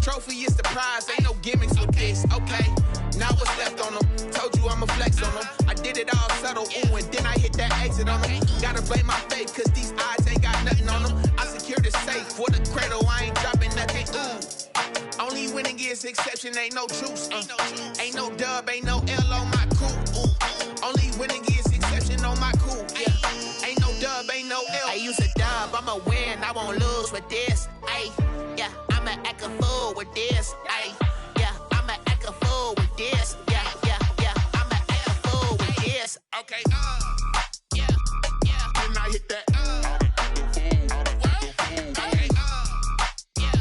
Speaker 18: Trophy is the prize, ain't no gimmicks with this. Okay, now what's left on them? Told you I'ma flex on them. I did it all subtle, ooh, and then I hit that exit on them. Gotta blame my faith, cause these eyes ain't got nothing on them. I secured the safe for the cradle, I ain't dropping nothing, ooh. Only winning is exception, ain't no truce. Ain't no dub, ain't no L on my crew. Ooh. Only winning is exception on my crew. Yeah. Ain't no dub, ain't no L. I use a dub, I'ma win, I won't lose with this. Yeah, I'ma act a fool with this. Yeah, I'ma act a fool with this. Yeah, I'ma act a fool with this. Okay, yeah, then I hit that. Okay, yeah,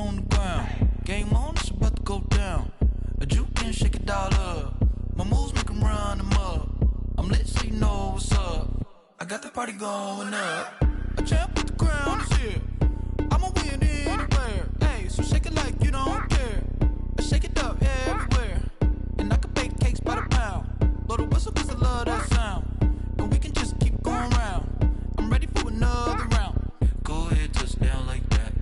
Speaker 19: on the ground. Game on, it's about to go down. A juke and shake it all up. My moves make them run them up. I'm lit so you know what's up. I got the party going up. A champ with the crown is here. I'ma win anywhere. Hey, so shake it like you don't care. I shake it up everywhere. And I can bake cakes by the pound. Blow the whistle cause I love that sound. And we can just keep going round. I'm ready for another round. Go ahead, touch down like that.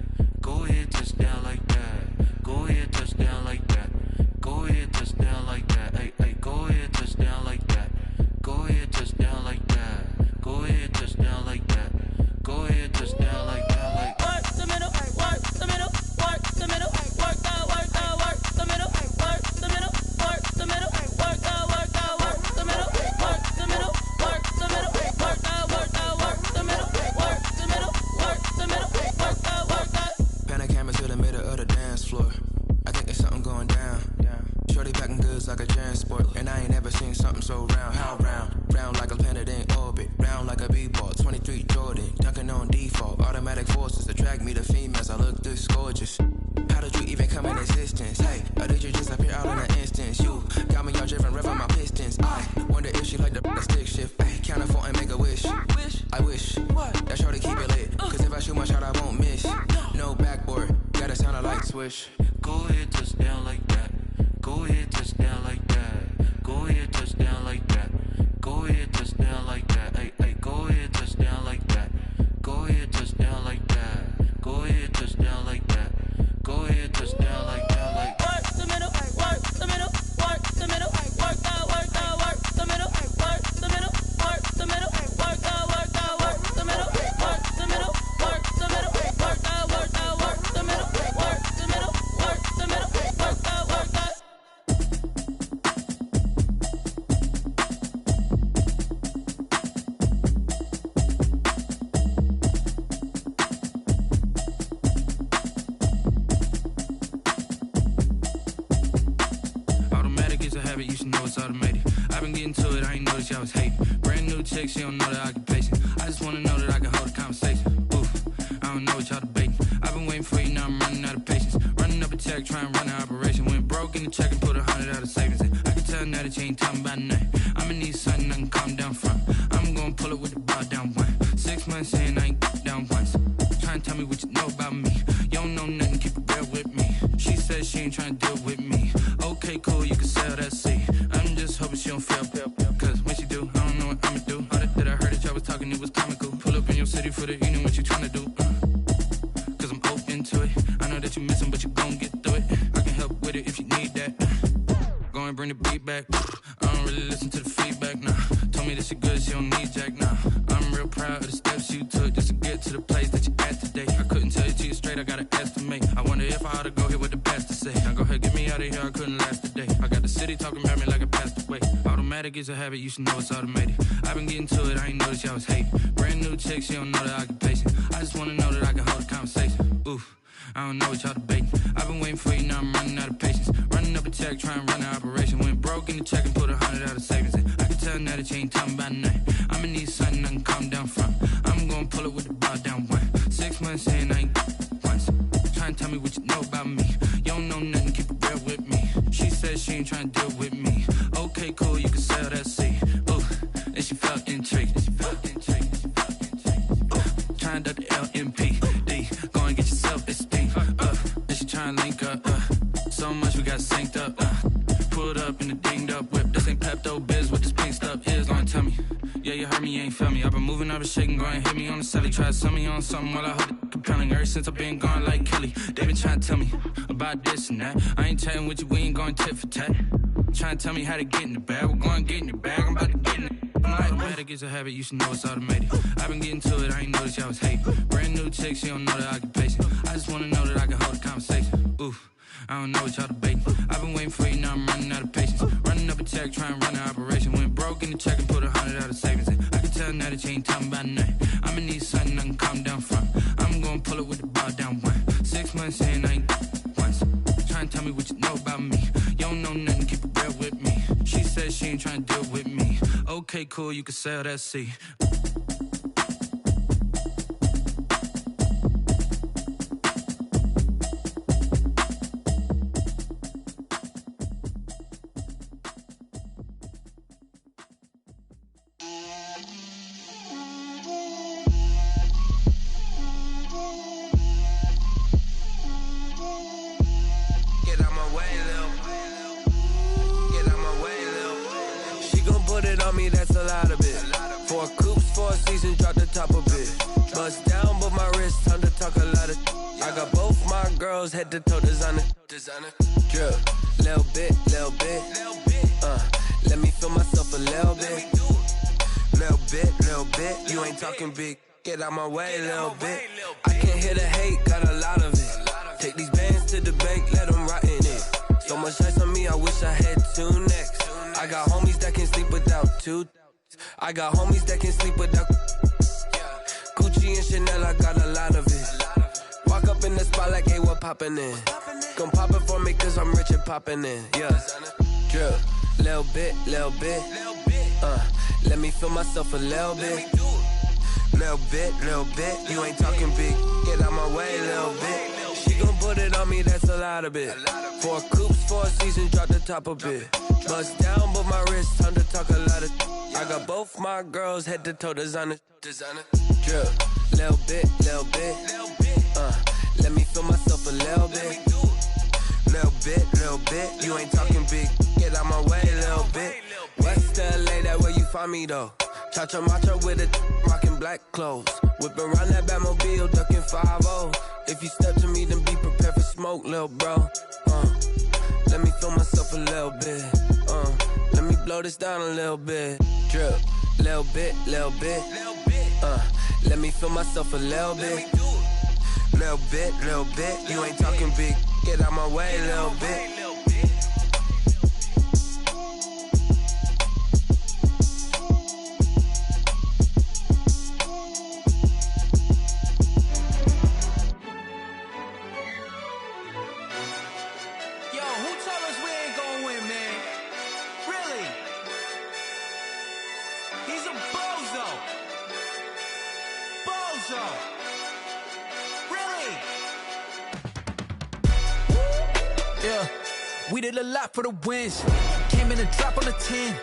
Speaker 19: Go ahead, touch down like that. Go ahead, touch down like that. Go ahead, touch down like that. Hey, hey, go ahead, touch down like that. Go ahead, touch down like that. Go ahead, touch down like that. Go ahead, touch down like that. Like work the middle, work the middle, work the middle, work out, work out, work the middle, work the middle, work the middle, work out, work out, work the middle, work the middle, work the middle, work out, work out, work the middle, work the middle, work the middle, work out, work out.
Speaker 15: Pan camera to the middle of the dance floor. I think there's something going down. Shorty packing goods like a transport, and I ain't never seen something so round. How round? Round like a planet in orbit, round like a b-ball. 23 Jordan, dunking on default. Automatic forces attract me to females. I look this gorgeous. How did you even come in existence? Hey, or did you just appear out in an instance? You got me all driven, revving my pistons. I wonder if she like the stick shift. Hey, count a 4 and make a wish. I wish that shorty keep it lit. Cause if I shoot my shot, I won't miss. No backboard, gotta sound a light switch.
Speaker 19: Go ahead, touch down like that. Go ahead, touch down like that. Go ahead, touch down like that. Go ahead, touch down like that. Hey, hey, go ahead, touch down like that. Go ahead, touch down like that. Go ahead, touch down like that. Go ahead, touch down like that. Like work the middle, work the middle, work the middle, work out, work out, work the middle, work the middle, work the middle, work out, work out, work the middle, work the middle, work the middle, work out, work out, work the middle, work the middle, work the middle, work out, work out. You should know it's automated. I've been getting to it, I ain't noticed y'all was hating. Brand new chick, she don't know the occupation. I just wanna know that I can hold a conversation. Oof, I don't know what y'all debating. I've been waiting for you, now I'm running out of patience. Running up a check, trying to run an operation. Went broke in the check and put 100 out of savings in. I can tell now that you ain't talking about nothing. I'ma need something I can calm down from. I'm gonna pull it with the bar down one. 6 months in, I ain't down once. Trying to tell me what you know about me. You don't know nothing, keep it real with me. She said she ain't trying to deal with me. Okay, cool, you can sell that seat. I'm just hoping she don't fail. Cause when she do, I don't know what I'ma do. All that I heard that y'all was talking, it was comical. Pull up in your city for the evening, what you tryna do? Cause I'm open to it. I know that you missing, but you gon' get through it. I can help with it if you need that. Go and bring the beat back. I don't really listen to the feedback, nah. Told me that she good, she don't need jack, nah. I'm real proud of the steps you took just to get to the place that you at today. I couldn't tell it to you straight, I gotta estimate. I wonder if I ought to go here with the best to say. Now go ahead, get me out of here, I couldn't last today. I got the city talking about me like I passed away. Automatic is a habit, you should know it's automated. I've been getting to it, I ain't noticed y'all was hating. Brand new chick, she don't know the occupation. I just wanna know that I can hold a conversation. Oof, I don't know what y'all debating. I've been waiting for you, now I'm running out of patience. Running up a check, trying to run an operation. Went broke in the check and put 100 out of savings in. I can tell now that you ain't talking about nothing. I'ma need something I can calm down from. I'm gonna pull it with the bar down one. 6 months in, I ain't once. Trying to tell me what you know about me. You don't know nothing, keep it real with me. She said she ain't trying to deal with me. Okay, cool, you can sell that seat. Ooh, and she felt intrigued. Trying to the LMPD. Go and get your self-esteem. And she trying to link up. So much we got synced up. Pulled up in the dinged up whip. This ain't Pepto-Biz, what this pink stuff is. Go and tell me. Yeah, you heard me, you ain't feel me. I've been moving, I've been shaking, go and hit me on the celly. Try to sell me on something while I hold it compelling. Ever since I've been gone like Kelly, they been trying to tell me about this and that. I ain't chatting with you, we ain't going tit for tat. Trying to tell me how to get in the bag. We're going to get in your bag, I'm about to get in it. Automatic is a habit, you should know it's automated. I've been getting to it, I ain't noticed y'all was hating. Brand new chick, she don't know the occupation. I just wanna know that I can hold a conversation. Oof, I don't know what y'all debating. I've been waiting for you, now I'm running out of patience. Running up a check, trying to run an operation. Went broke in the check and put 100 out of savings in. I can tell now that you ain't talking about nothing. I'ma need something I can calm down from. I'm gonna pull it with the bar down one. 6 months in, I ain't once. Trying to tell me what you know about me. You don't know nothing, keep it real with me. She said she ain't trying to deal with me. Okay, cool, you can sell that seat.
Speaker 20: on me, that's a lot of it. 4 coops, 4 seasons, drop the top of it. Bust down, but my wrist, time to talk a lot of. I got both my girls, head to toe designer. Drip, little bit. Let me feel myself a little bit. Little bit. You ain't talking big. Get out my way, little bit. I can't hear the hate, got a lot of it. Take these bands to the bank, let them rot in it. So much ice on me, I wish I had 2 necks. I got homies that can sleep without 2. I got homies that can sleep without Gucci and Chanel, I got a lot of it. Walk up in the spot like, hey, what poppin' in? Gon' pop it for me cause I'm rich and poppin' in, yeah. Drip, little bit. Let me feel myself a little bit. Little bit. You ain't talking big. Get out my way, little bit. She gon' put it on me, that's a lot of it. 4 coops, 4 seasons, drop the top a bit. Bust down, but my wrist, time to talk a lot of. I got both my girls, head to toe designer. Drip, little bit. Let me feel myself a little bit. Little bit. You ain't talking big. Get out my way, little bit. West LA, that where you find me though. Cha-cha matcha with it, rockin' black clothes. Whip around that Batmobile, ducking 5-0. If you step to me, then be prepared for smoke, lil' bro. Let me feel myself a little bit. Let me blow this down a little bit. Drip, little bit. Let me feel myself a little bit. Little bit. You ain't talking big. Get out my way, little bit.
Speaker 21: We did a lot for the wins. Came in and drop on the 10.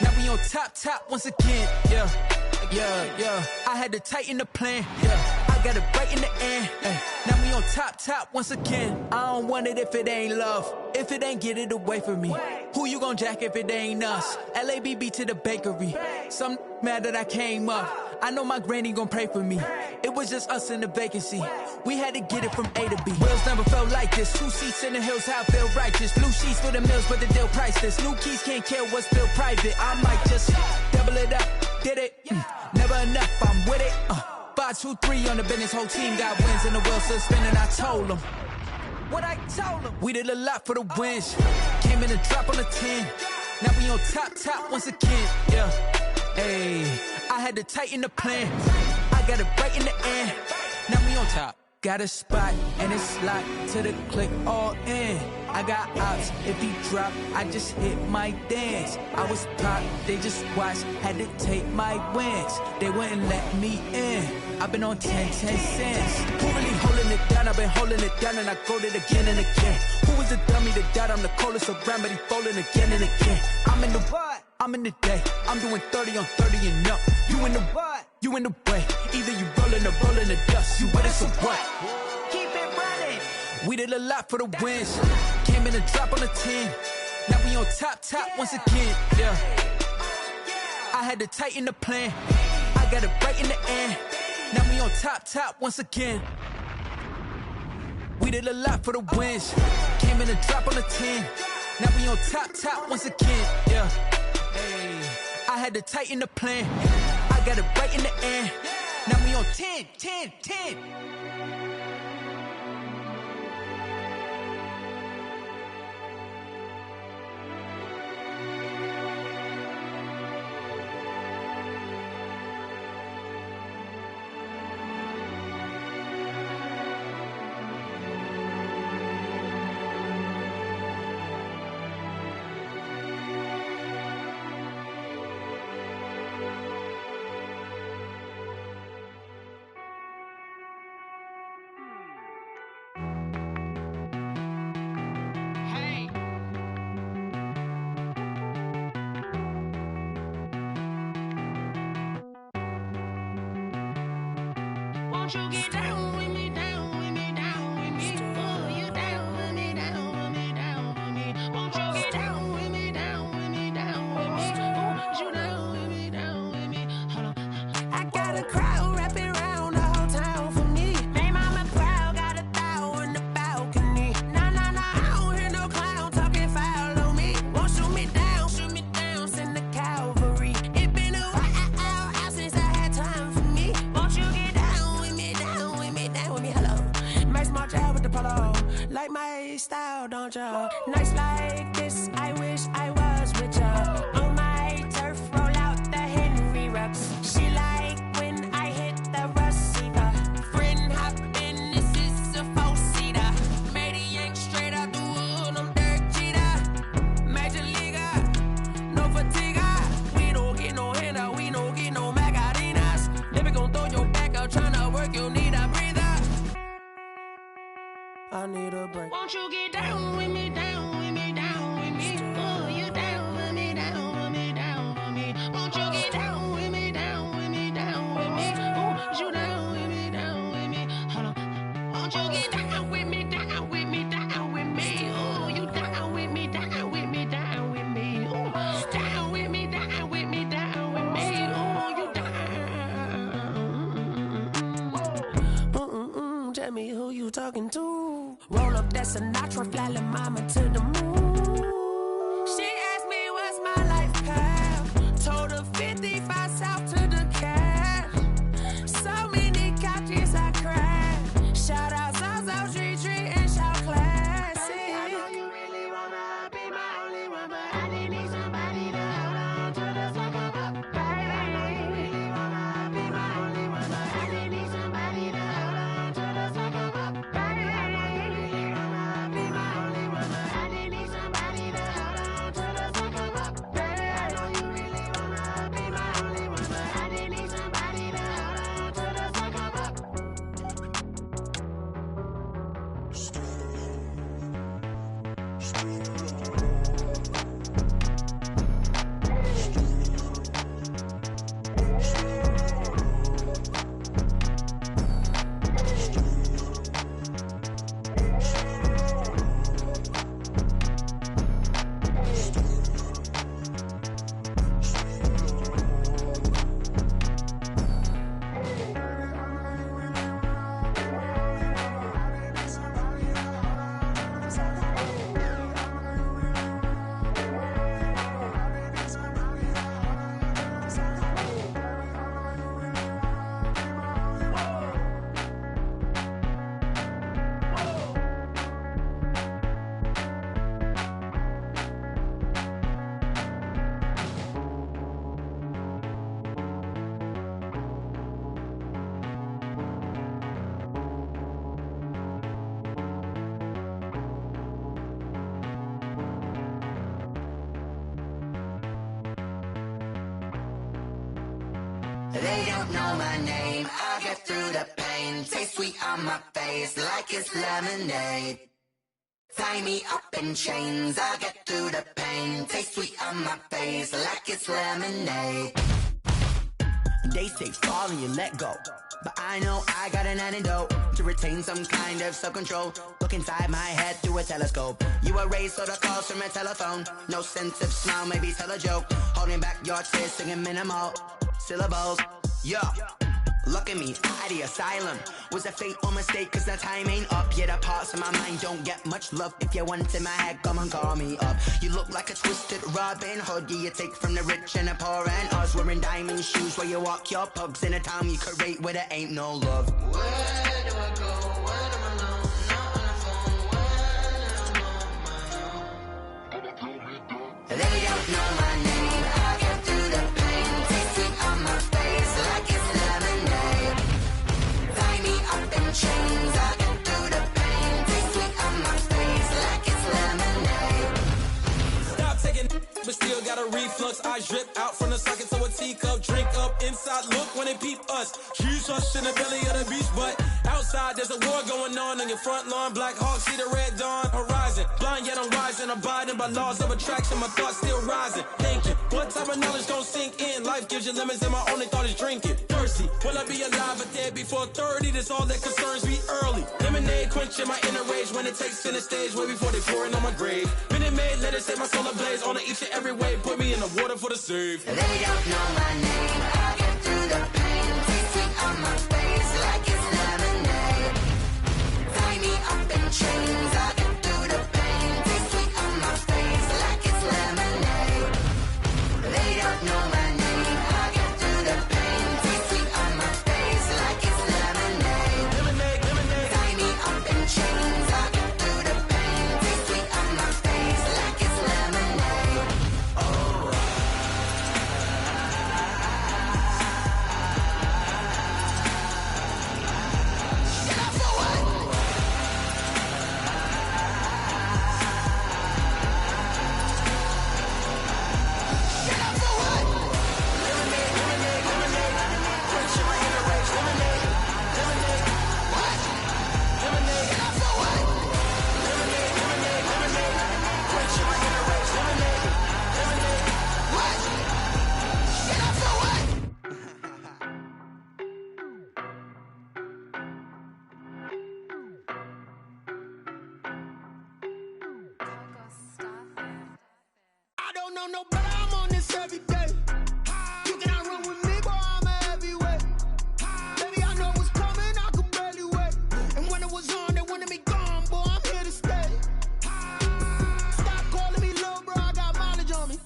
Speaker 21: Now we on top once again. Yeah. I had to tighten the plan. Yeah. I got it right in the end. Now we on top once again. I don't want it if it ain't love. If it ain't, get it away from me. Who you gon' jack if it ain't us? LABB to the bakery. Some mad that I came up. I know my granny gon' pray for me. It was just us in the vacancy. We had to get it from A to B. Wheels never felt like this. 2 seats in the hills, how I feel righteous. Blue sheets for the mills, but the deal priceless. New keys can't care what's still private. I might just double it up. Did it? Never enough, I'm with it. 5, 2, 3 on the business. Whole team got wins and the wheels still spinning. I told them what I told them. We did a lot for the wins. Came in and drop on the 10. Now we on top once again. Yeah. Hey, I had to tighten the plan. I got it right in the end. Now we on top. Got a spot and it's locked to the click all in. I got ops, if he drop, I just hit my dance. I was pop, they just watched, had to take my wins. They wouldn't let me in. I've been on 10 cents. Who really holding it down? I've been holding it down and I go it again and again. Who was the dummy that died? I'm the coldest around, but he folding again and again. I'm in the what? I'm in the day. I'm doing 30 on 30 and up. You in the what? You in the way. Either you rolling or rolling the dust. You with us or what? Keep it running. We did a lot for the wins. Came in and drop on the 10. Now we on top once again. Yeah. I had to tighten the plan. I got it right in the end. Now we on top once again. We did a lot for the wins. Came in and drop on the 10. Now we on top once again. Yeah. Hey, I had to tighten the plan. I got it right in the end. Now we on 10.
Speaker 2: Won't you get down with me, down with me, down with me? Oh, you down with me, down with me, down with me. Won't you get down with me, down with me, down with me? Oh, you down with style, don't ya? Nights like this, I wish I was with ya. On my turf, roll out the Henry Rux. She like when I hit the receiver. Friend hop in, this is a four-seater. Made a yank straight out the wood, I'm Derek Jeter. Major leaguer, no fatigue. We don't get no handout, we don't get no Macarinas. Never gon' throw your back out, tryna work, you need a breather. I need a break. Won't you get down with me, down with me, down with me? Oh, you down with me, down with me, down with me. Won't you get down with me, down with me, down with me? Oh, you down with me, down with me. Hold on. Won't you get down with me, down with me, down with me? Oh, you down with me, down with me, down with me. Oh, down with me, down with me, down with me. Oh, you down. Tell me who you talking to. Roll up that Sinatra, fly la mama to the moon. She asked me what's my life path. Told her 55 south to the cash. So many couches I crashed. Shout out South Street Tree and shout classic. I know you really wanna be my only one, but I didn't need somebody to hold on to the fuck up, baby. I know you really wanna be my only one, but I didn't need somebody to hold on to the fuck up, baby.
Speaker 1: They don't know my name, I get through the pain. Taste sweet on my face like it's lemonade. Tie me up in chains, I get through the pain. Taste sweet on my face like it's lemonade.
Speaker 22: They say fall and you let go, but I know I got an antidote to retain some kind of self-control. Look inside my head through a telescope. You erase all the calls from a telephone. No sense of smile, maybe tell a joke. Holding back your tears, singing minimal syllables. Yo, look at me, at the asylum. Was a fate or mistake, cause the time ain't up. Yet the parts of my mind don't get much love. If you want in my head, come and call me up. You look like a twisted Robin Hood. You take from the rich and the poor and us. Wearing diamond shoes where you walk your pugs in a town you create where there ain't no love.
Speaker 1: Where do I go? When I'm alone, not on the phone, when I'm on my own. They don't know my name, I get through the pain. Taste it on my face like it's lemonade. Tie me up in chains, I get through the pain. Taste it on my face like it's lemonade.
Speaker 14: Stop taking, but still got a reflux. I drip out from the socket to a teacup. Drink up inside, look when they peep us. Huge us in the belly of the beach, but outside there's a war going on your front lawn. Black Hawk, see the red dawn horizon. Blind yet I'm rising, abiding by laws of attraction. My thoughts still rising. Thinking, what type of knowledge gon' sink in? Life gives you lemons and my only thought is drinking. Thirsty, will I be alive or dead before 30? That's all that concerns me early. Lemonade quenching my inner rage when it takes center stage way before they pour it on my grave. Minute Maid, let it set my soul ablaze. On each and every way, put me in the water for the save.
Speaker 1: They don't know my name, I get through the pain. Taste it on my face like it's lemonade. Tie me up in chains, I get through the pain. Taste it on my face like it's lemonade. They don't know my name, I get through the pain. Taste it on my face like it's lemonade. Tie me up in chains, I get through the pain.
Speaker 4: don't know no better, I'm on this every day. You cannot run with me, boy, I'm a heavyweight. Baby, I know what's coming, I could barely wait. And when it was on, they wanted me gone, boy, I'm here to stay. Stop calling me little bro, I got mileage on me.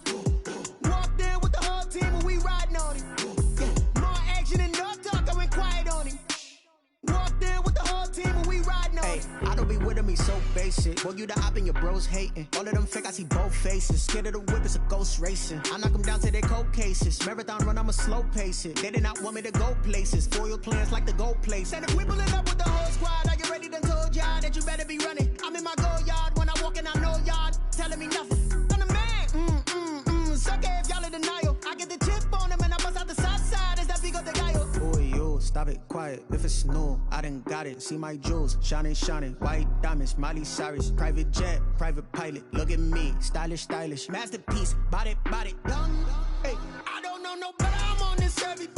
Speaker 4: Walked in with the whole team and we riding on him. Yeah, more action and no talk, I went quiet on him. Walked in with the whole team and we riding on him.
Speaker 22: I don't be with me so basic. Boy, you the op and your bros hating. All of them fake, I see both faces. Scared of the whip, it's a ghost racing. I knock them down to their cold cases. Marathon run, I'ma slow pace it. They did not want me to go places. Foil plans like the gold place. And if we pulling up with the whole squad, are you ready? Done told y'all that you better be running. I'm in my go yard. When I walk in, I know y'all telling me nothing. I'm the man. Sucker if y'all in denial. I get the chip on him and I bust out the south side. Is that Vigo de Gallo? Boy, you stop it, quiet. If it's new, I done got it. See my jewels, shining, shining. White diamonds, Miley Cyrus. Private jet, private pilot. Look at me, stylish, stylish. Masterpiece, body, young. Hey,
Speaker 4: I don't know no better, I'm on this every day.